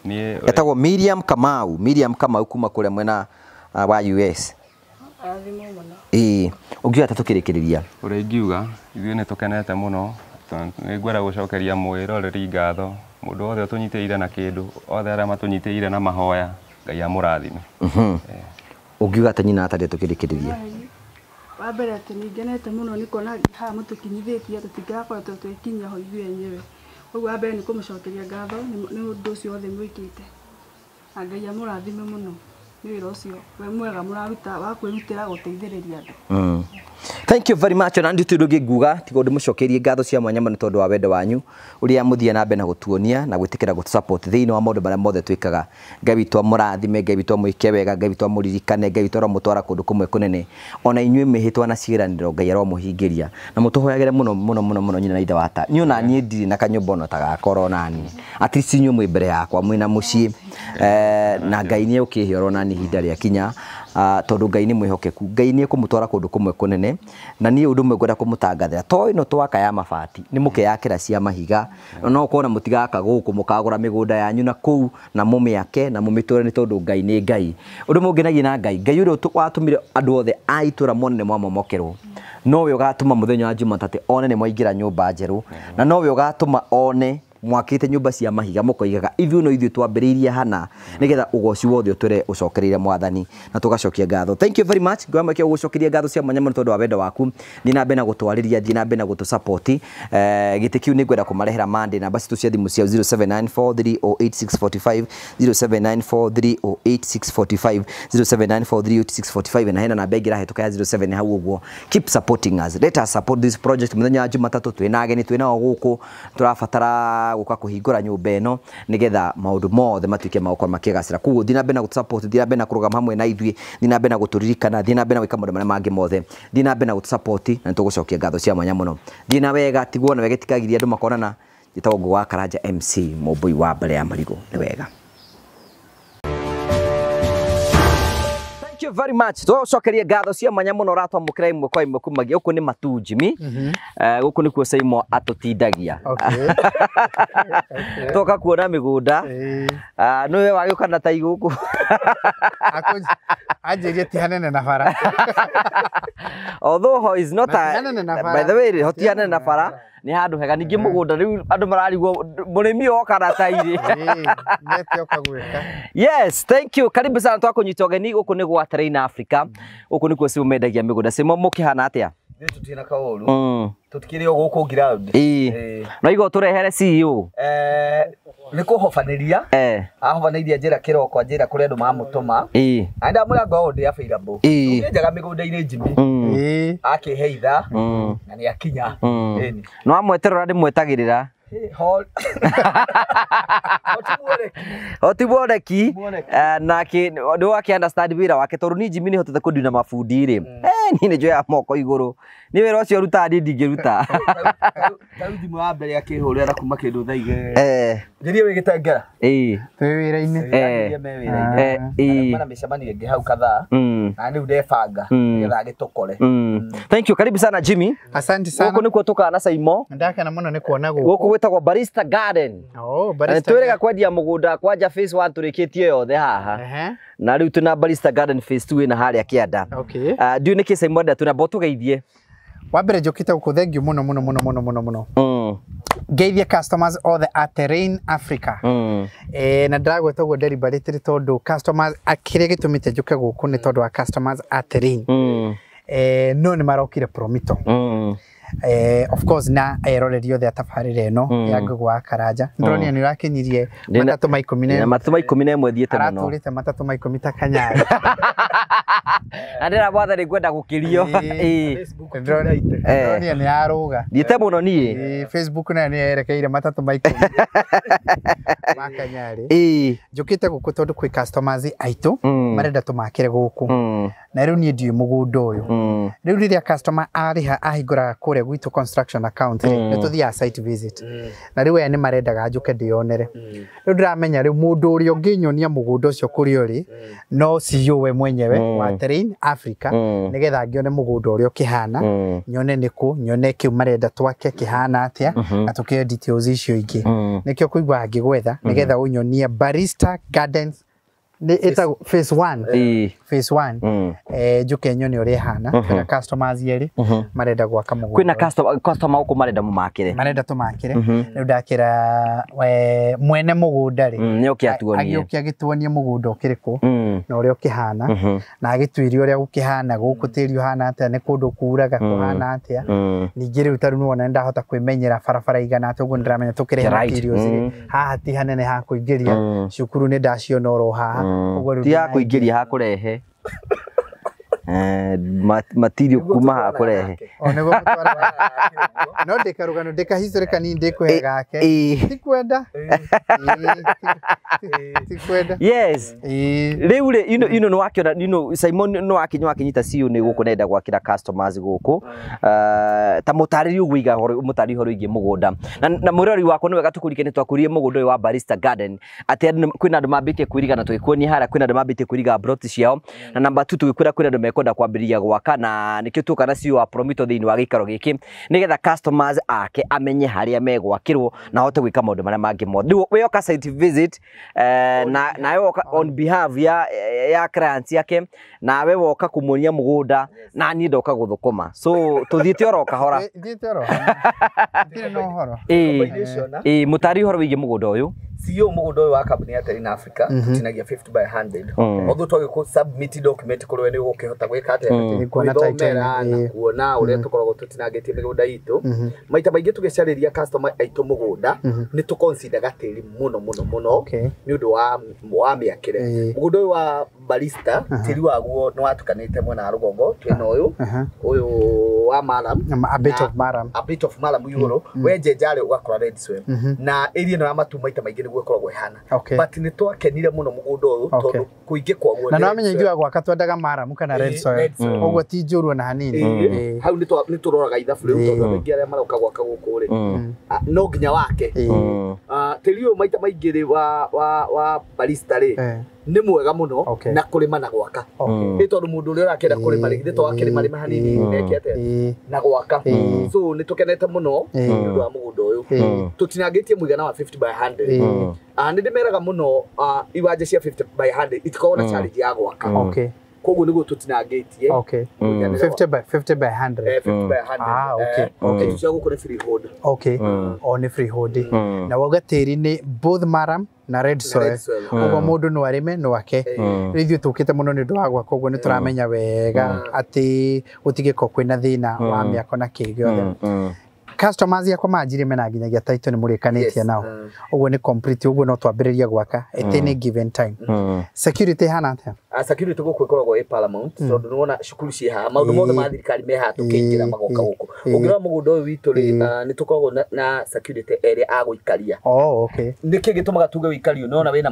ni etagwo Miriam Kamau kuma kuria mwena wa US. Ungiuga ate tukirikiriria uria ingiuga ithuĩ ni tukenete muno ni ngwenda gucokeria mwiroreri ngatho mundu othe utunyitĩire na kindu othe aria matunyitĩire na mahoya Ngai amurathime. Ungiuga ate nyina atari tukirikiriria wa mbere ati ningenete muno ni kuona ha mutukinyithitie tutingakoretwo twikinya ho ithuĩ enyewe. Koguo wa mbere ni kumucokeria ngatho ni undu ucio othe mwikite na Ngai amurathime muno ni wira ucio we mwega muraruta wa kwirutira guteithĩrĩria andu. Thank you very much. Na nditu ndugi nguga tigo ndimucokerie ngatho cia mwanya muno tondu wa wendo wanyu uria muthia na mbe na gutuonia na gwitikira gutusupport thiini wa maundu maria mothe twikaga. Ngai witu amurathime, Ngai witu amuike wega, Ngai witu amuririkane, Ngai witu aramutwara kundu kumwe kunene. Ona inyuĩ mihitwa na ciiraniro Ngai aromuhingiria na mutuhoyagire muno nyina na ithe wata. Ni ona nie ndiri na kanyumba ono ta gakoro nani at least inyuĩ mwi mbere yakwa mwina muciĩ na Ngai ni ukihio nani hinda ria kinya tondu Ngai ni mwihokeku. Ngai ni kumutwara kundu kumwe kunene na ni undu mwe gwenda kumutangathira to ino twaka ya mabati ni mukeyakira cia mahiga no kuona mutigaka guku mukagura migunda yanyu na kuu na mumiake na mumitore ni tondu Ngai ni Ngai. Undu mungenagia na Ngai uria twatumire andu othe aitura monene mwamomokerwo nowe ugatuma muthenya wa Jumatatu one ni mwaingira nyumba njeru na nowe ugatuma one mwakite nyumba cia mahiga mukoigaga ithu no ithu twambiriirie hana nigetha ugoci wothe utwire ucokereire mwathani na tugacokia ngatho. Thank you very much. Ngwama kia gucokeria ngatho cia mwanya tondu wa wendo waku ni na mbe na gutwariria thi na mbe na gutu support gite kiu ni ngwenda kumarehera mande na basi tu cia thimu cia 0794308645 0794308645 0794308645 na hena na begira hetuka ya 07 hau uguo. Keep supporting us, let us support this project. Muthenya wa Jumatatu twina ageni twina guku turabatara guka kuhingura nyumba eno nigetha maundu mothe matuike maukora makigacira. Kuguo thina mbe na gutusupport, thina mbe na kurugama hamwe na ithui, thina mbe na guturirikana, thina mbe na gwika maundu maria mangi mothe, thina mbe na gutusupport na tugucokia ngatho cia mwanya muno. Thina wega tigwo na wegetigagiria andu makonana gitagwo Ngũgwa Karanja MC Mũmbui wa mbere ya Marigo ni wega. Thank you very much. Tucokeria ngatho cia mwanya muno ratwa mukira imwe kwa imwe kumagia guku ni Matu Jimmy guku ni kuo Saimo atutindagia toka kuona migunda niwe wagiuka na tai guku anjirie ti hanene na bara although is not by the way hoti hanene na bara ni handu hega ningi mugunda riu andu mararigwo murimi oka na tairi nete okagweka. Yes, thank you. Karibu sana twakunyita ugeni guku ni gwa Train Africa. Guku ni kuo Saimo mendagia migunda. Saimo mukihana atia? Tutina kaoru tutikire guku ground na igo turehere CEO nä kå hobaniria ahobanä njä ra kä roko njä ra kå rä andå mamå tåma anda må rango å ndä available ngä njaga mä gå nda-inä njimi akä he itha na nä akinya no amweterora ndä mwetagä rä ra Otibodeki na ki ndo wake understand wira wake toru ni Jimmy ni hotete kudina mafundi ri ni ne joya moko iguru ni wira ucio ruta ndingiruta Daudi mu ambere akihurira kuma kindu thaige ndirie wigitengera wira-ini mana micemani ingi hau kadhaa na ni ndebanga getha gitukore thank you karibu sana Jimmy asante sana guku nikuo tukana Saimo ndakana muno ni kuona guku gwitagwo Barista Garden Barista twirega kwendia mugunda kwanja phase 1 turikitie yothe haha na riu tuna Barista Garden phase 2 ina haria kianda ndio niki Saimo nda tuna botu geithie wambere njukite guku thank you muno geithia customers all the at Terrain Africa na ndagweta go deliberate tondu customers akire gitumite njuke guku ni tondu wa customers at Terrain no ni marokire Promito of course na erorerio the atafarire no ya ngwa Karanja ndronia ni rakinyirie matatu ma 11 thiete muno araturite matatu ma 10 ta Kanyari andira bwatha ni kwenda gukirio ndronia ni aruga thiete muno ni Facebook na ni erekeire matatu ma 10 ma Kanyari njukite guku tondu kwi customers aitu marenda tumakire guku na riu ni ndi mugunda uyu riu riria customer ariha ahingura kure gwitu construction account ni tuthia site visit na riu ene marendaga njuke ndionere riu ndiramenya riu mundu uri unginyonia mugunda ucio kuri uri no CEO we mwenyewe wa Terrain Africa nigetha ngione mugunda uri ukihana nyone niku nyone kiu marenda twake kihana atia na tukie details icio ingi nikio kuigwa ngigwetha nigetha unyonie Barista Gardens eta phase 1 njuke nyone uri hana kana customers yeri marenda gwaka mugunda kwina customer uko marenda mumakire marenda tumakire riu ndakira mwene mugunda ri ni ukiatuonie agiokia gituonie mugunda ukiriku na uri ukihana na agitwiri uri ukihana guku tiri hana atia ni kundu kuraga kuhana atia ningi riu taru nuona ndahota kwimenyera barabara igana atia uguo ndiramenya tukire materials haha ti hanene ha kuingiria cukuru ni ndaciona oro haha ti ya kuingiria ha kurehe material kuma ha kurehe onego gutwara no ndikarugano ndikahistory kanini ndikuhega ake tikwenda tikwenda yes riu ino no wakiona ino Simon no akinyita CEO ni guku nenda gwakira customers guku ta mutariri uguiga horo mutari horo ingi mugunda na murori wako ni wega tukurikene twakurie mugunda wa Barista Garden ati kwina andu mambike kwiriga na twikuonia hara kwina andu mambike kwiriga broti ciao na number 2 tugikwira kwina andu mekonda kwambiria gwaka na nikio tukana CEO wa Promito thiini wa gikaro giki nigetha customers ake amenye haria megwakirwo na hote gwika maundu maria mangi mothe we yoka site visit na yoka on behalf ya clients yake na we woka kumuonia mugunda na ni ndoka guthukuma so tuthiite oro kahora thiite oro tire no horo mutari horo wige mugunda uyu CEO mugunda uyu wa company ya Terrain Africa tutinagia 50 by 100 although twage ku submit document kuri we ni ukihota gwika atia ni kuona title na kuona uria tukoragwo tutinagetie migunda itu maita maingi tugicariria customer aitu mugunda ni tu consider gatiri muno ni undu wa miakire mugunda uyu wa Barista tiri waguo no atukanite mwena wa rugongo twina uyu wa Maram a bit of Maram yuro wenje jare ugakora red swim na area no amatu maita maingi ni gwekoragwo ihana but ni twakenire muno mugunda uyu tondu kuingi kwaguo na no menya ithuaga gwaka twendaga Maram kana red soil oguo ti njuru na hanini hau ni turoraga ithabu riu tondu maingi aria maroka gwaka guku ri no nginya wake tiri uyu maita maingi ri wa Barista ri ni mwega muno na kurima na gwaka ni tondu mundu uri urakenda kurima ri to akirima ri hanini nekete na gwaka so ni tukenete muno ndu wa mugunda uyu tutinangitie muigana wa 50 by 100 ni ndimeraga muno iwanje cia 50 by 100 itikorwo na challenge ya gwaka koguo niguo tutinangitie 50 by 100 50 by 100 okay cia gukore freehold o ni freehold na woga tiri ni both Maram na red soil oguo mundu no arime no ake rithu tukite muno ni ndu wa gwaka oguo ni turamenya wega ati gutigiko kwina thina wa miako na kigiothe customers yakwa manjire mena nginyagia title ni murikanĩtie nao ũguo ni complete ũguo no twambĩrĩria gwaka at any given time security hana atĩa security gũkũ ĩkoragwo paramount tondũ nĩwona cukuru ciĩ haha maũndũ mothe ma thirikari me haha tũkĩingĩra magoka gũkũ ũngĩrora mũgũnda ũyũ witũ rĩ nĩ tũkoragwo na security area agũikaria okay nĩkĩ gĩtũmaga tuge ũikario nĩwona wĩna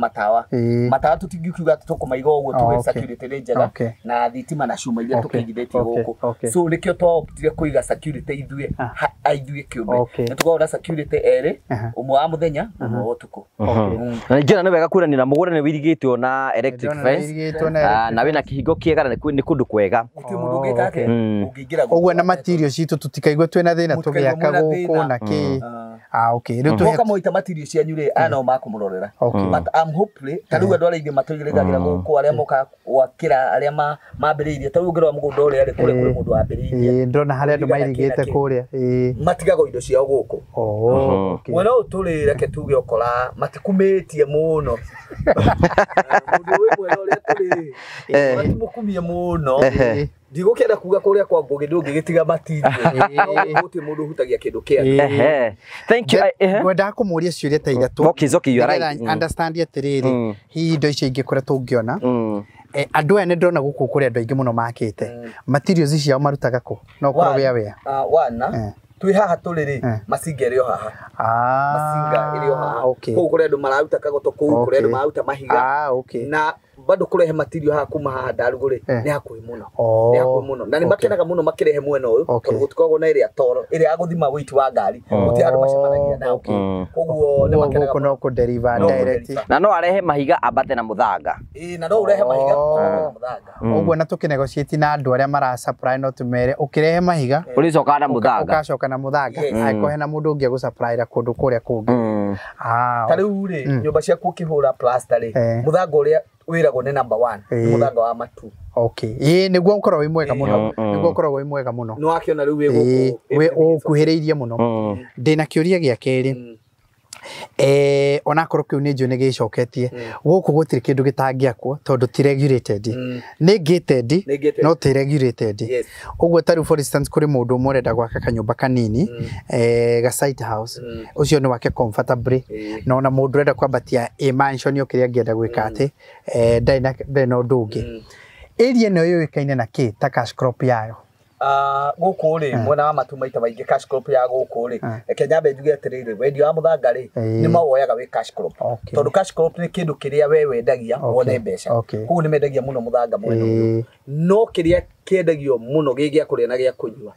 matawa tũtingiuga atĩ tũkũmaiga ũguo tuge security nĩ njega na thitima na cuma iria tũkĩigithĩtie gũkũ so nĩkĩo twaoptire kũiga security ithuĩ kĩũmbe nĩ tũkoragwo na security erĩ ũmwe wa mũthenya na ũmwe wa ũtukũ na ningĩ nĩ wega kuranĩra mũgũnda nĩ wĩirigĩtwo na electric fence na wĩna kĩhingo kĩega na nĩ kũndũ kwega gũtirĩ mũndũ ũngĩka ũngĩingĩra ũguo na material citũ tũtikaigua twĩna thĩna tũgĩaka gũkũ na kĩ okay rĩu tũhoka moita material cianyu rĩ aya no makũmũrorera but I'm hopefully ta rĩu andũ arĩa aingĩ matũigĩrĩragira gũkũ arĩa moka gwakĩra arĩa mambĩrĩirie ta rĩu ũngĩrora mũgũnda ũrĩa rĩ kũrĩ mũndũ wambĩrĩirie ndona harĩa andũ mairigĩte kũrĩa matigago indo ciao gũkũ mwena ũyũ tũrĩ reke tuge ũkora matikumĩtie mũno mũndũ wĩ mwena ũrĩa tũrĩ matimũkumie mũno ndigũkĩenda kuga kũrĩa kwa Ngũgĩ ndũngĩgĩtiga matirio gũtirĩ mũndũ ũhutagia kĩndũ kĩao thank you ngwenda kũmũria ciũria ta ithatũ Zoki you are right understand atĩrĩrĩ hihi indo icio ingĩ kũrĩa tũngĩona andũ aya nĩ ndona gũkũ kũrĩa andũ aingĩ mũno makĩte materials ciao marutaga kũ no kũrĩa wea wana twĩ haha tũrĩ macinga ĩrĩ o haha macinga ĩrĩ o haha kũu kũrĩa andũ mararuta kagoto kũu kũrĩa andũ mararuta mahiga na bado kurehe material haha kuma haha Ndarugũ nĩ hakuhĩ mũno nĩ hakuhĩ mũno na nĩ makenaga mũno makirehe mwena ũyũ tondũ gũtikoragwo na ĩrĩa toro ĩrĩa ya gũthima weight wa ngari gũtirĩ andũ macemanagia nao koguo nĩ makenaga no kũ deliver direct na no arehe mahiga ambate na mũthanga na no urehe mahiga na mũthanga ũguo na tũkĩnegotiate na andũ arĩa mara supply no tũmere ũkĩrehe mahiga ũricoka na mũthanga ũgacoka na mũthanga akohe na mũndũ ũngĩ agũ-supply kũndũ kũrĩa kũngĩ ta rĩu rĩ nyũmba ciaku ũkĩhũra plaster rĩ mũthanga ũrĩa wĩragwo nĩ number 1 mũthanga wa matu okay nĩguo ũkorwo wĩ mwega mũno nĩguo ũkorwo wĩ mwega mũno nĩ wakĩona rĩu wĩ gũkũ ũkuhĩrĩirie mũno ndĩna kĩũria gĩa kerĩ ona korwo kĩu nĩ njũĩ nĩ gĩcoketie gũkũ gũtirĩ kĩndũ gĩtangĩakwo tondũ ti regulated nĩ gated no ti regulated ũguo ta rĩu for instance kũrĩ mũndũ ũmwe ũrenda gwaka kanyũmba kanini ga site house ũcio nĩ wake comfortably na ona mũndũ ũrenda kwambatia mansion kĩrĩa angĩenda gwĩka atĩ ndarĩ na ũndũ ũngĩ area ĩno yũĩkaine na kĩ ta cash crop yayo gũkũ rĩ mwena wa matu maita maingĩ cash crop ya gũkũ rĩ reke nyambe njuge atĩrĩrĩ wendia wa mũthanga rĩ nĩ mawoyaga wĩ cash crop tondũ cash crop nĩ kĩndũ kĩrĩa we wendagia wone mbeca koguo nĩ mendagia mũno mũthanga mwena ũyũ no kĩrĩa kĩendagio mũno gĩ gĩa kũrĩa na gĩa kũnyua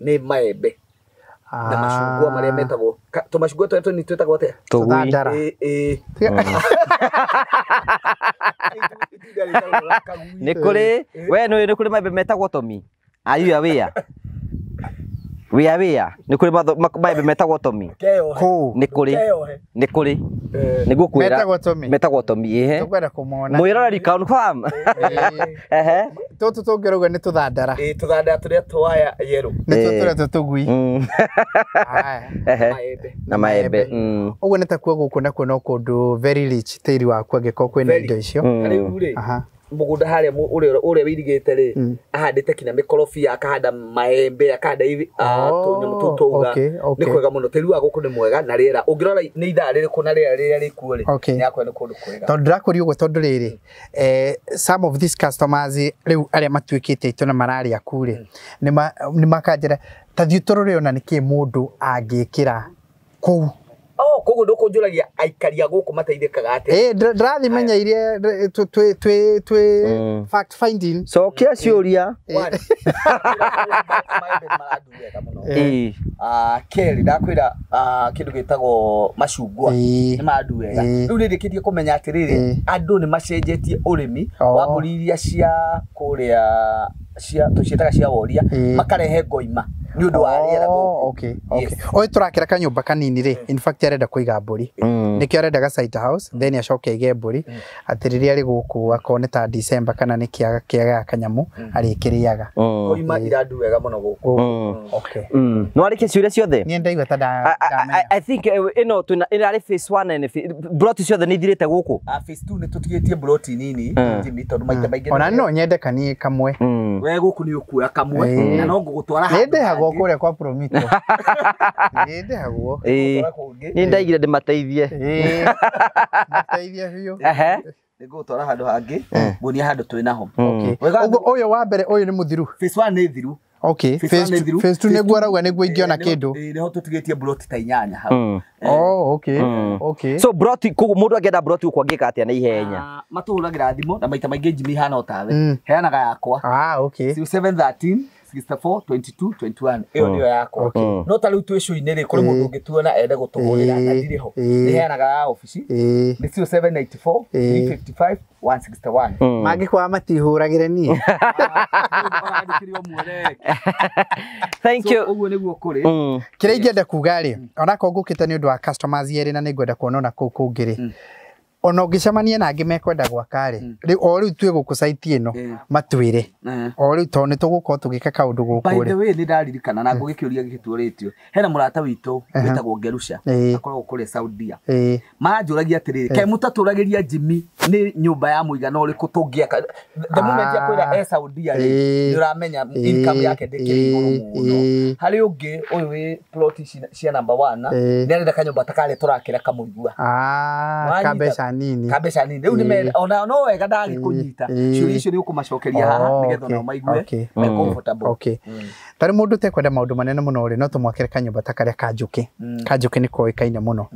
nĩ maembe na macungwa marĩa metagwo tũmacungwa tũtũ nĩ twĩtagwo atĩa tũthandara nĩ kũrĩ we nĩ kũrĩ maembe metagwo tomi ayu awea wea nĩ kũrĩ maembe metagwo tomi nĩ kũrĩ nĩ gũkwĩra metagwo tomi tũkwenda kũmona mwĩroreri confirm tũtũ tũngĩrauga nĩ tũthandara tũthandara tũrĩa twaya yellow nĩ tũrĩa tũtũgui na maembe ũguo nĩ takuo gũkũ nakuo no kũndũ very rich tĩri wakwa angĩkorwo kwĩna indo icio mũgũnda harĩa ũrĩa wĩirigĩte rĩ ahandĩte kinya mĩkorobia akahanda maembe akahanda tũnyamũ tũu tũuga nĩ kwega mũno tĩri wa gũkũ nĩ mwega na rĩera ũngĩrora nĩ ithaa rĩrĩkũ na rĩera rĩrĩa rĩkuo rĩ nĩ hakuo nĩ kũndũ kwega tondũ ndĩrakũria ũguo tondũ rĩrĩ some of these customers rĩu arĩa matuĩkĩte itũ na mararĩa ku rĩ nĩ makanjĩra ta thiĩ tũrore ona nĩkĩ mũndũ angĩkĩra kũu koguo ndũkũnjũragia aikaria gũkũ mateithĩkaga atĩ ndĩrathi menya iria twĩ fact finding cokia ciũria Kelly ndakwĩra kĩndũ gĩtagwo macungwa nĩ mandu wega rĩu nĩndĩkĩtie kũmenya atĩrĩrĩ andũ nĩ macenjetie ũrĩmi wa mbũri iria cia kũrĩa tũciĩtaga cia woria makarehe ngoima nĩ ũndũ wa rĩera gũkũ ũyũ tũrakĩra kanyũmba kanini rĩ in fact arenda kũiga mbũri nĩkĩo arenda ga site house then acoke aige mbũri atĩ rĩrĩa arĩ gũkũ akorwo nĩ ta December kana nĩ kĩaga kanyamũ arĩkĩrĩaga ngoima irandu wega mũno gũkũ no arĩkia ciũria ciothe niĩ ndaigua ta ndamenya I think ĩno ĩrarĩ phase 1 na broti ciothe nĩ ithirĩte gũkũ phase 2 nĩ tũtigĩtie broti nini tondũ maita maingĩ ona no nyende kanie kamwe we gũkũ nĩ ũkuoya kamwe na no ngũgũtwara nĩndĩha hagwo kuria kwa Promito inde hagwo ni ndaigire ndimateithie mateithie biyo nigutwara handu hangi munia handu twinaho uyu wa mbere uyu ni muthiru phase 1 ni thiru okay phase 2 niguo arauga niguo ingiona kindu niho tutigetie broti ta 8 hau okay so broti mundu angenda broti ukwangika atia na ihenya maturagira thimo na maita maingi Jimmy hana otawe heanaga yakwa okay 713 64 22 21 iyo ndio yako no ta riu twi show-ini ri kuri mundu ngituona ende gutuhurira na ndiriho ni heanaga ya office ni 784 355 161 magi kwa matihuragire ni thank you uguo niguo kuri kire ingenda kuga ri onako ngukite ni undu wa customers yeri na ningwenda kuona na kuu kungiri ona ngicemania na angi mekwenda gwakari o riu twi guku site ino matwire o riu to ni tuguko tugika kaundu guku by the way ni ndaririkana na ngugikiuria gituritio hena murata witu witagwo Gerusha akoragwo kuri Saudia manjuragia atiriri ke mutaturagiria Jimmy ni nyumba ya muigana uriku tungiaka the moment ya kwira Saudia ni uramenya income yake ndikiri muno hari ungi uyu wi plot cia number 1 ni arenda kanyumba takale turakira kamuigua kabesha nini riu ni ona no wega ndagi kunyita curi icio ni ukumacokeria haha nigetha no maigue me comfortable tari mundu tekwenda maundu manene muno ri no tumwakire kanyumba takaria kanjuki ni koikaine muno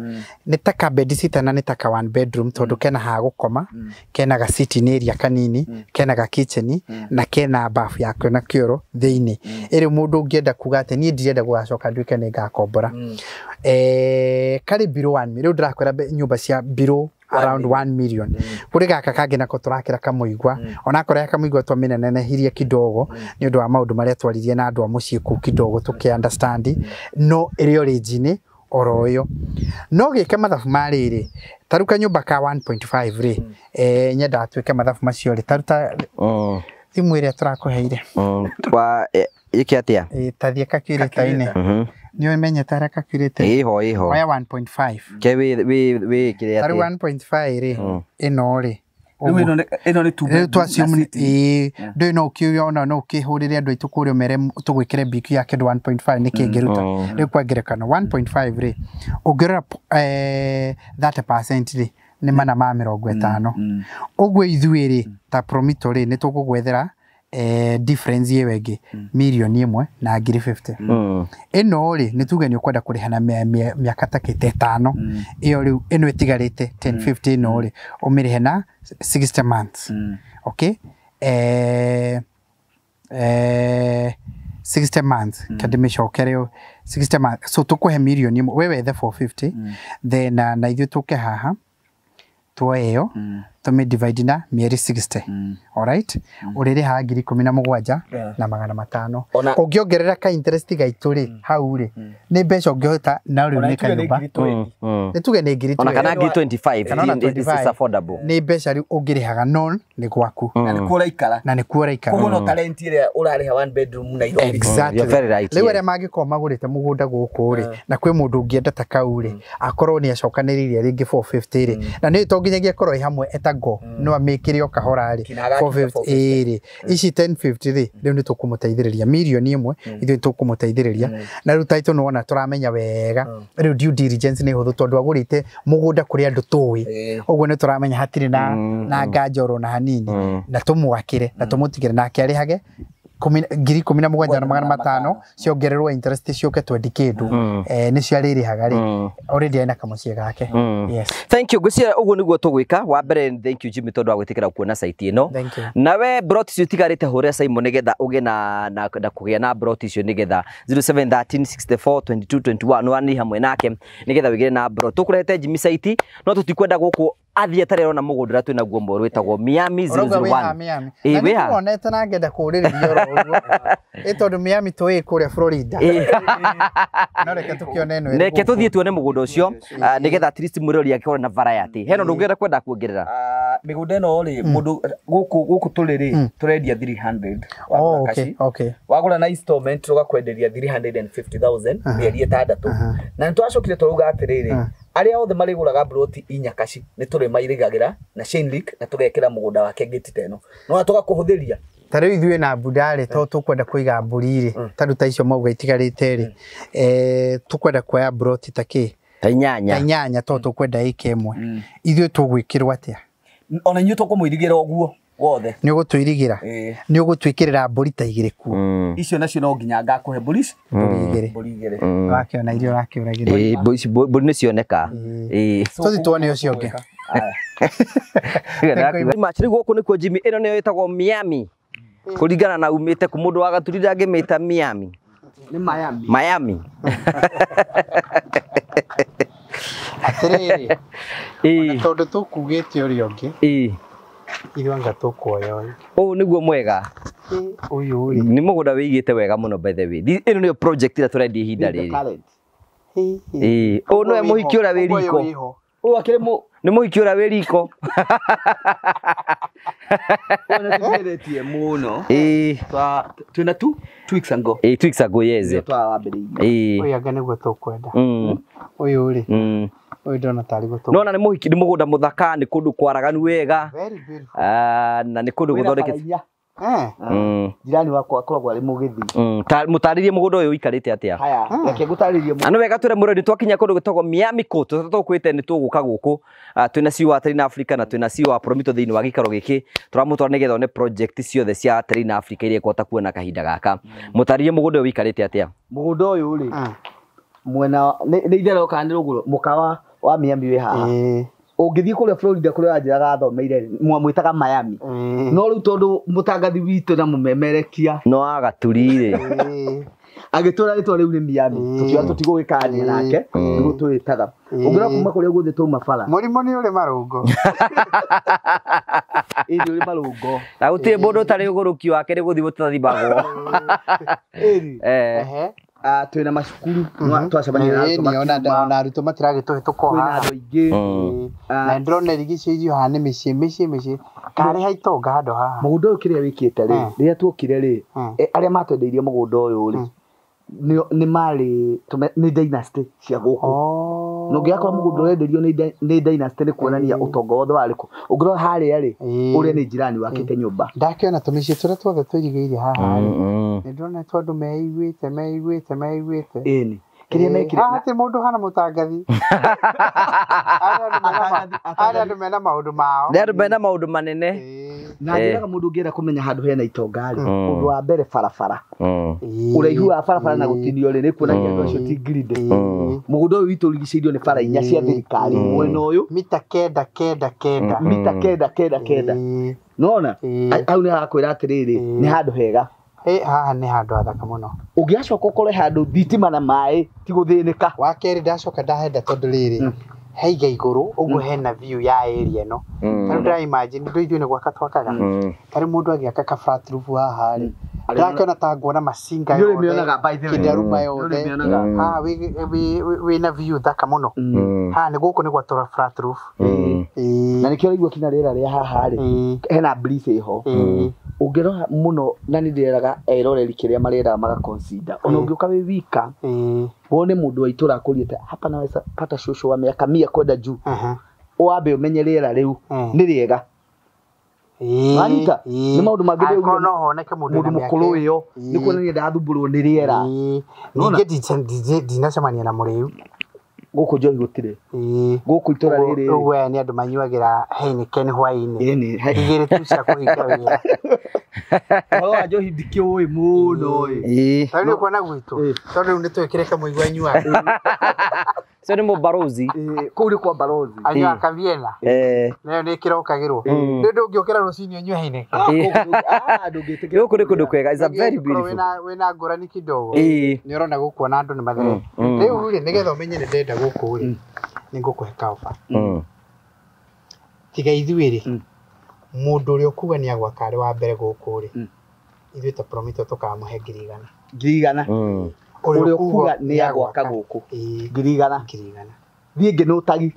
ni taka bed sitter na ni taka 1 bedroom tondu kena ha gukoma kena ga sitting area kanini kena ga kitchen na kena bafu yako na kioro theini iri mundu ungienda kuga ati ni ndirenda gwacoka nduike ni ngakombora kari biro 1 million ndirakwira nyumba cia biro around 1 million kuri gaka kage nako turakira kamuigwa ona korea kamuigwa to minene hirie kidogo ni undu wa maundu maria twaririe na andu a mucii ku kidogo tuki understand no iri origin oroyo no gike mathafu mariri taruka nyumba ka 1.5 ri nyenda atwike mathafu macio ri taruta thimu iria turakuheire twa iki atia tathie kakire taine ni umenye tara kakirite iho oya 1.5 ke we kire taru 1.5 ri ino ri ino ni tu twasiumni ndo no kiona no kihurire andu aitu kurio mere tugwikire biku yake 1.5 nikingiruta ri kwagerekana 1.5 ri ugera 30% ri ni mana ma 50 ugwe ithuiri ta Promito ri ni tugugwethera difference yewege million imwe na ngiri 50 ino ri ni tuge ni ukwenda kurihana miaka takite 5 iyo ri ino itigarite 10-15 no ri umirihe na 60 months okay 60 months kadimishokere 60 months so tukuhe million imwe wewe the 450 then na ithu tuke haha tueyo tome divide na mieri 60 all right urire ha ngiri 17 na 500 ungiongerera ka interest gaituri hauri ni mbeca ungihota na uri ni kanyumba ni tuge ni ngiri 20 ona kana ngiri 25 this is affordable ni mbeca ri ungirihaga non ni gwaku na ni kuora ikara koguo no talent ile urariha 1 bedroom na Nairobi exactly you're very right riu aria mangikoma magurite mugunda guku ri na kwi mundu ungienda takauri akorwo ni acokaniriria ringi 450 ri na ni to nginyagia korwo hamwe etago no amikire o kahora ri 450 ri ici 1050 ri riu ni tukumuteithiriria million imwe ithu tukumuteithiriria na riu taito no ona turamenya wega riu due diligence ni huthu tondu agurite mugunda kuri andu tuwi uguo ni turamenya hatiri na ngajoro na hanini na tumwakire na tumutigire na akiarihage ngiri 17,500 ciongererwo interest cioke 20 kindu ni ciaririhaga ri already ena kamucie gake yes thank you gucia uguo niguo tugwika wa mbere thank you Jimmy tondu wa gwitikira kuona site ino nawe brot cio tigarite hore Simon nigetha uge na kugia na brot cio nigetha 0713642221 no ani hamwe nake nigetha wigire na brot tukurete Jimmy site no tutikwenda guku athie tarero na mugundura twina guo mboru witagwo Miami 001 we ha onete na ngenda kuriririo ro uguo tondu Miami tui kuria Florida no reke tukione no reke tuthie tuone mugunda ucio nigetha at least murori yake ora na variety heno ndungera kwenda kuongerera migunda no ri mundu guku turiri turendia 300 okay wagura na installment tugakwenderia 350,000 mieri 6 na ntwacokire turuga atiriri aria othe mariguraga broti inyakaci ni turi mairigagira na chain link na tugekira mugunda wake gate teno no atuga kuhuthiria Tare ithuĩ na Budare to tukwenda kuiga mburi ri taruta icio mauga itigarite ri tukwenda kuoya broti taki inyanya to tukwenda ĩka ĩmwe ithuĩ tũgwĩkĩrwo atia ona inyuĩ tũkũmũirigira ũguo wothe nĩ ũgũtũirigira nĩ ũgũtwĩkĩrĩra mburi ta igĩrĩ ku icio nacio no nginya ngakũhe mburi igĩrĩ wakiona irio rakĩũragĩra mburi nĩ cioneka tũthi tuone ũcio ũngĩ Machiri gũkũ nĩkuo Jimmy ĩno nĩyo ĩtagwo Miami kũringana na umĩte ku mũndũ wa Gaturira angĩmĩta Miami nĩ Miami atĩrĩrĩ tondũ tũkugĩte ũrĩa ũngĩ ithuĩ anga tũkuoya ũyũ nĩguo mwega ũyũ rĩ nĩ mũgũnda wĩigĩte wega mũno by the way ĩno nĩyo project ĩrĩa tũrendia ihinda rĩrĩ ũyũ nĩwe mũhiki ũrĩa wĩ riko ũyũ akĩrĩ nĩ mũhiki ũrĩa wĩ riko ona tũgeretie mũno twina 2 weeks ago 2 weeks ago yes ũyũ anga nĩguo tũkwenda ũyũ rĩ ũyũ ndona tarĩ gũtũ no na nĩ mũhiki nĩ mũgũnda mũthaka nĩ kũndũ kwaraganu wega na nĩ kũndũ gũthondekete jirani wakwa akoragwo arĩ mũgĩthi mũtarĩrie mũgũnda ũyũ ũikarĩte atĩa haya reke ngũtarĩrie mũgũnda wega twĩre mũrũri twakinya kũndũ gĩtagwo Miami Coast tũkwĩte nĩ tũgũka gũkũ twĩna CEO wa Terrain Africa na twĩna CEO wa Promito thĩinĩ wa gĩikaro gĩkĩ tũramũtwara nĩgetha one project ciothe cia Terrain Africa iria kwota kuona kahinda gaka mũtarĩrie mũgũnda ũyũ ũikarĩte atĩa mũgũnda ũyũ rĩ mwena nĩ itherero kana nĩ rũgũrũ mũkawa wa Miami wĩ haha ũngĩthiĩ kũrĩa Florida kũrĩa wanjĩraga athomeire mwamwĩtaga Miami no rĩu tondũ mũtangathi witũ na mũmemerekia no agaturire agĩtũra rĩtwa rĩu nĩ Miami tũkiuga tũtigũgĩkania nake nĩguo twĩtaga ũngĩra kuma kũrĩa guothe tũma bara mũrimũ nĩ ũrĩ marũngo ĩni ũrĩ marũngo na gũtirĩ mũndũ ũtarĩ ũgũrũki wake nĩ gũthiĩ gũtathibagwo twĩna macukuru twacemania na arutwo matiragĩtũhĩtũka kwĩna andũ aingĩ na ndĩrona irigicĩirio haha nĩ mĩciĩ karĩ haitonga handũ haha mũgũnda ũyũ kĩrĩa wĩkĩte rĩ rĩrĩa tuokire rĩ arĩa matwendeirie mũgũnda ũyũ rĩ nĩ marĩ nĩ dynasty cia gũkũ no ngĩakora mũgũnda ũrenderio nĩ dynasty nĩ kuonania ũtonga wothe warĩ kũ ũngĩrora harĩa rĩ ũrĩa nĩ jirani wakĩte nyũmba ndakĩona tũmĩciĩ tũrĩa tuothe tũirigĩire haha nĩ ndĩrona tondũ meiguĩte ĩni kĩrĩa mekire atĩ mũndũ hana mũtangathi arĩa andũ mena maũndũ mao nĩ andũ mena maũndũ manene na njĩraga mũndũ ũngĩenda kũmenya handũ hena itonga rĩ ũndũ wa mbere barabara ũraihu wa barabara na gũtinio rĩ nĩ kuonania andũ acio ti ngirinde mũgũnda ũyũ witũ ũrigicĩirio nĩ bara 4 cia thirikari mwena ũyũ mita 9 mita 9 nona hau nĩ hakwĩra atĩrĩrĩ nĩ handũ hega haha nĩ handũ hathaka mũno ũngĩacoka ũkore handũ thitima na maĩ ti gũthĩnĩka wa kerĩ ndacoka ndahenda tondũ rĩrĩ heiga igũrũ ũguo hena view ya area ĩno tarĩ ndĩra imagine ndũ ithuĩ nĩ gwaka twakaga tarĩ mũndũ agĩaka ka flat roof haha rĩ ndakĩona ta nguona macinga yothe nĩmĩonaga by the way kĩndaruma yothe haha wĩna view thaka mũno haha nĩ gũkũ nĩ gwatũra flat roof na nĩkĩo ũraigua kinya rĩera rĩa haha rĩ hena breeze ĩho ũngĩrora mũno na nĩ ndĩraga eroreri kĩrĩa marĩendaga magaconsider ona ũngĩũka wĩ wika wone mũndũ wa itũra akũriĩte hapa naweza pata shosho wa miaka 100 kwenda juu wambe ũmenye rĩera rĩu nĩ rĩega Anita nĩ maũndũ mangĩ rĩu no honeke mũndũ mũkũrũ ũyũ nĩ kuonania ndathumburwo nĩ rĩera ningĩ ndinacemania na mũrĩu gũkũ njohi gũtirĩ gũkũ itũra rĩrĩ ũwe nĩ andũ manyuagĩra Heineken hwaĩ-inĩ igĩrĩ tu cia kũhinga wĩra ũhoro wa njohi ndikĩũĩ mũno tarĩ nĩ kuona gwitũ tondũ rĩu nĩ twĩkĩre kamũigua nyuaga so nĩ mũbarozi kũu nĩ kwa barozi anyuaga kaviena nayo nĩ ĩkĩrokagĩrwo nĩ ndũngĩũkĩra rũcinĩ ũnyue Heineken gũkũ nĩ kũndũ kwega is a very beautiful wĩna ngũrani kidogo nĩ ũrona gũkũ ona andũ nĩ mathere rĩu rĩ nĩgetha ũmenye nĩ ndenda gũkũ rĩ nĩ ngũkũhe kaoba tiga ithuĩ rĩ mũndũ ũrĩa ũkuga nĩ agwaka arĩ wa mbere gũkũ rĩ ithuĩ ta Promito tũkamũhe 100 ũrĩa ũkuga nĩ agwaka gũkũ 100 thiĩ ngĩnũtagi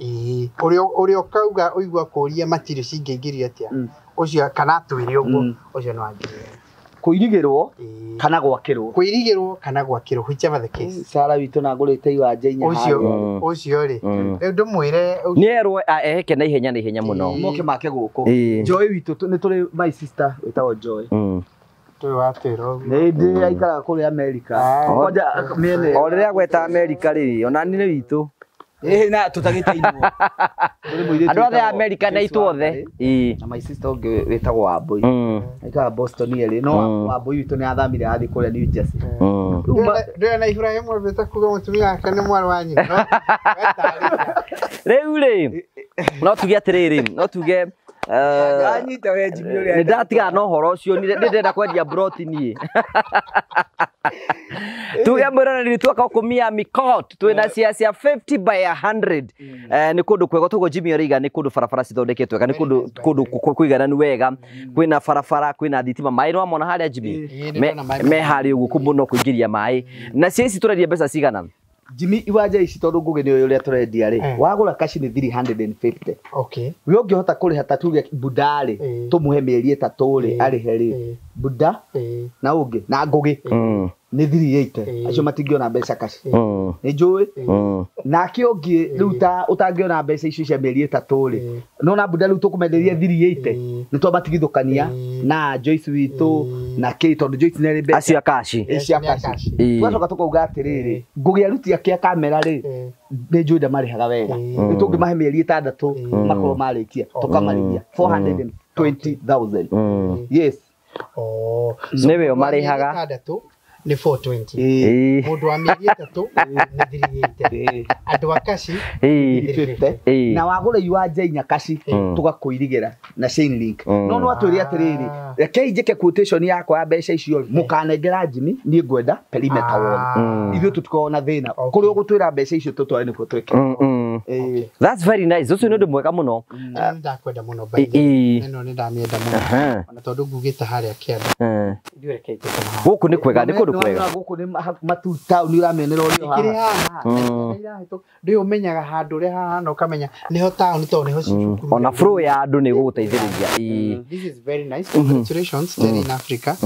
ũrĩa ũkauga ũigua kũria matirĩ cingĩingĩrio atĩa ũcio kana atwĩre ũguo ũcio no angĩrĩra kũirigĩrwo kana gwakĩrwo whichever the case Sara witũ na ngũrĩte iwanja inya ũcio rĩ rĩu ndũmwĩre nĩ erwo eheke na ihenya mũno moke make gũkũ Joy witũ nĩ tũrĩ my sister wĩtagwo Joy Ndi aikara kuri America. Koja mene. Orire gweta America ri onani ni witu. Na tutagitainwo. Andu othe America na itu othe. Na my sister onge wetagwo Wambui. Aikara Boston eri no Wambui witu ni athamire athi kuri New Jersey. Ndio na Ibrahim wabeta kuga mutumia wake ni mwana wa nyina. Riu ri no tuge atiriri no tuge anyita we Jimmy uri. Ndatiga no horo ucio ni ndenda kwendia broti nie. Tuge mbona ni tuaka kumia mikot twina cia 50 by 100 ni kundu kwego tugo Jimmy Origa ni kundu farafara cithondeketwe ka ni kundu kuigana ni wega kwina farafara kwina thitima mai no amona haria Jimmy me hari ugu kumuno kuingiria mai na cia ici turendia mbeca cigana Jimmy iwanja ici tondu nguge ni uria turendia ri wagura kashi ni 350. Okay. We ungihota kuriha tatuge budari tumuhe mieri 3 ri arihe ri buda na ungi na ngugi ni 380 acio matingiona mbeca kashi ni njui na kiongi riu utangiona mbeca icio cia mieri 3 ri no na buda riu tukumenderia 380 ni to matigithukania na Joyce witu na Kate tondu Joyce neri mbeca acio kashi twacoka tukauga atiriri ngugi aruti akia kamera ri ni njui ndamarihaga wega ni tungimahe mieri 6 makorwo marikia tukamarithia 420,000 yes niwe marihaga ni 420 mundu wa mieri 3 ni 380 andu akashi 50 na wagura iwanja inya kashi tugakuirigera na chain link no atwiri atiriri reke njike quotation yakwa ya mbeca icio mukanengera Jimmy ni ngwenda perimeter wall ithu tutikona thina kuri ugutwira mbeca icio tutware ni tweke. That's very nice. Ucio ni ndu mwega muno ndakwenda muno baby eno ni ndamienda muno ona tondu ngugita haria kianda ndirekei tukama guku ni kwega ni kundu kwega guku ni matuta ni uramenera uri kiri haha ndio umenyaga handu ri haha no kamenya niho town to niho cukuru ona flow ya andu ni guteithiriria this is very nice. Congratulations Terry in Africa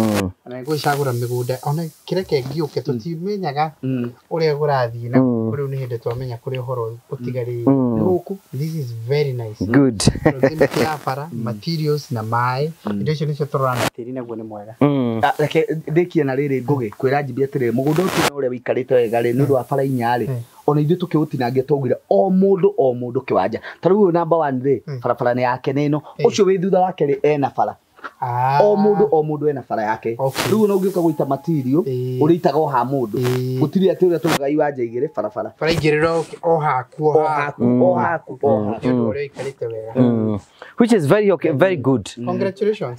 ana gwicagura migunda ona kireke ngiuke tutimenyaga uria gurathi na kuri ni hinde twamenya kuri uhoro utigari guku. This is very nice. Good. para materials na mai indo icio nicio turana tiri naguo ni mwega. Reke ndikie na riri ngugi kwira Jimmy atiriri mugunda ucio uria wikarite wega ri nundu wa bara inya ri ona ithu tukiutinangia tugire o mundu kiwanja tariu uyu number 1 ri barabara ni yake nino ucio wi thutha wake ri ena bara o mundu ena bara yake riu no ngiuka guita material uritaga o ha mundu gutiri ati uria tugaga iwanja igire barabara bara igiriro o haku uria ikarite wega which is very okay, very good. Congratulations.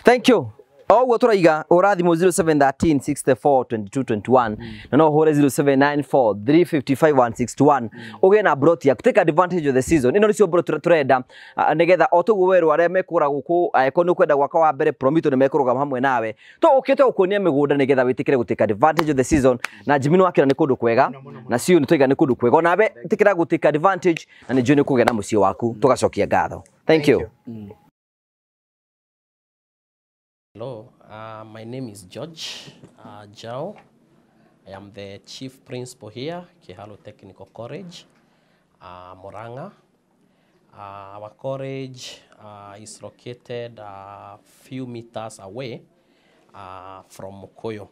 Thank you. Oguo turaiga urathimo 0713 64 22 21 na no hore 0794 355 161 uge na broti ya take advantage of the season ino nicio broti turenda nigetha otugu weru aria mekura guku ko ni kwenda gwaka wa mbere Promito ni mekuruga hamwe nawe to ukite ukunia migunda nigetha witikire gutake advantage of the season na Jimmy wakira ni kundu kwega na cio ni tuiga ni kundu kwega nawe tikira gutake advantage na ni juni kuge na mucio waku tugacokia ngatho. Thank you. Hello, my name is George Jao. I am the Chief Principal here, Kihalo Technical College, Moranga. Our college is located a few meters away from Mukoyo.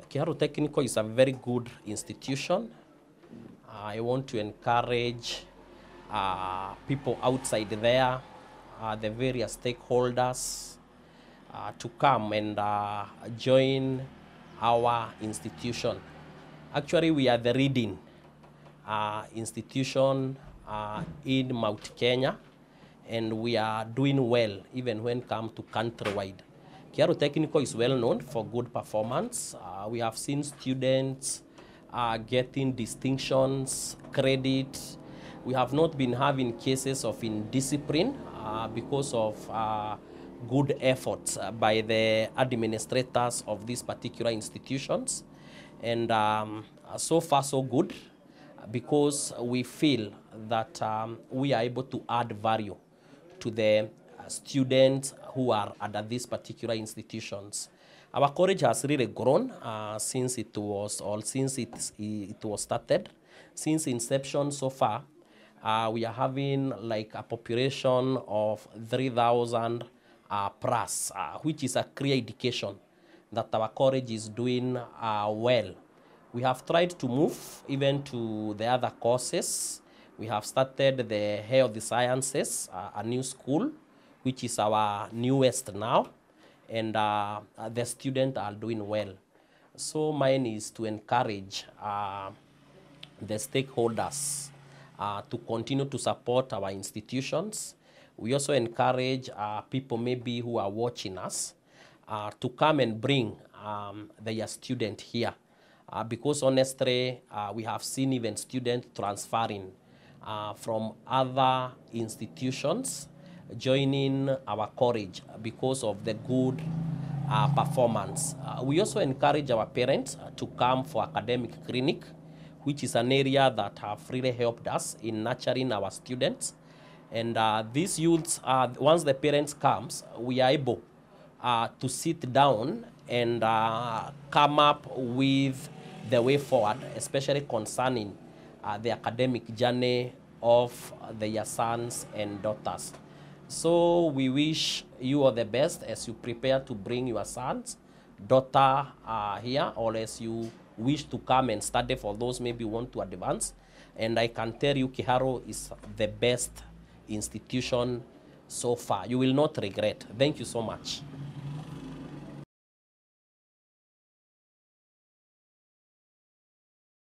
Kihalo Technical is a very good institution. I want to encourage people outside there, the various stakeholders, to come and join our institution. Actually, we are the leading institution in Mount Kenya, and we are doing well even when it comes to countrywide. Kihalo Technical is well known for good performance. We have seen students getting distinctions, credit. We have not been having cases of indiscipline because of good efforts by the administrators of these particular institutions. And so far so good, because we feel that we are able to add value to the students who are at these particular institutions. Our college has really grown since it was started. Since inception so far, we are having like a population of 3,000 PRAS, which is a career education that our college is doing well. We have tried to move even to the other courses. We have started the health sciences, a new school, which is our newest now, and the students are doing well. So mine is to encourage the stakeholders to continue to support our institutions. We also encourage people maybe who are watching us to come and bring their student here. Because honestly, we have seen even students transferring from other institutions joining our college because of the good performance. We also encourage our parents to come for academic clinic, which is an area that have really helped us in nurturing our students. And these youths, once the parents comes, we are able to sit down and come up with the way forward, especially concerning the academic journey of their sons and daughters. So we wish you all the best as you prepare to bring your sons, daughter here, or as you wish to come and study for those maybe want to advance. And I can tell you Kiharu is the best institution so far. You will not regret. Thank you so much.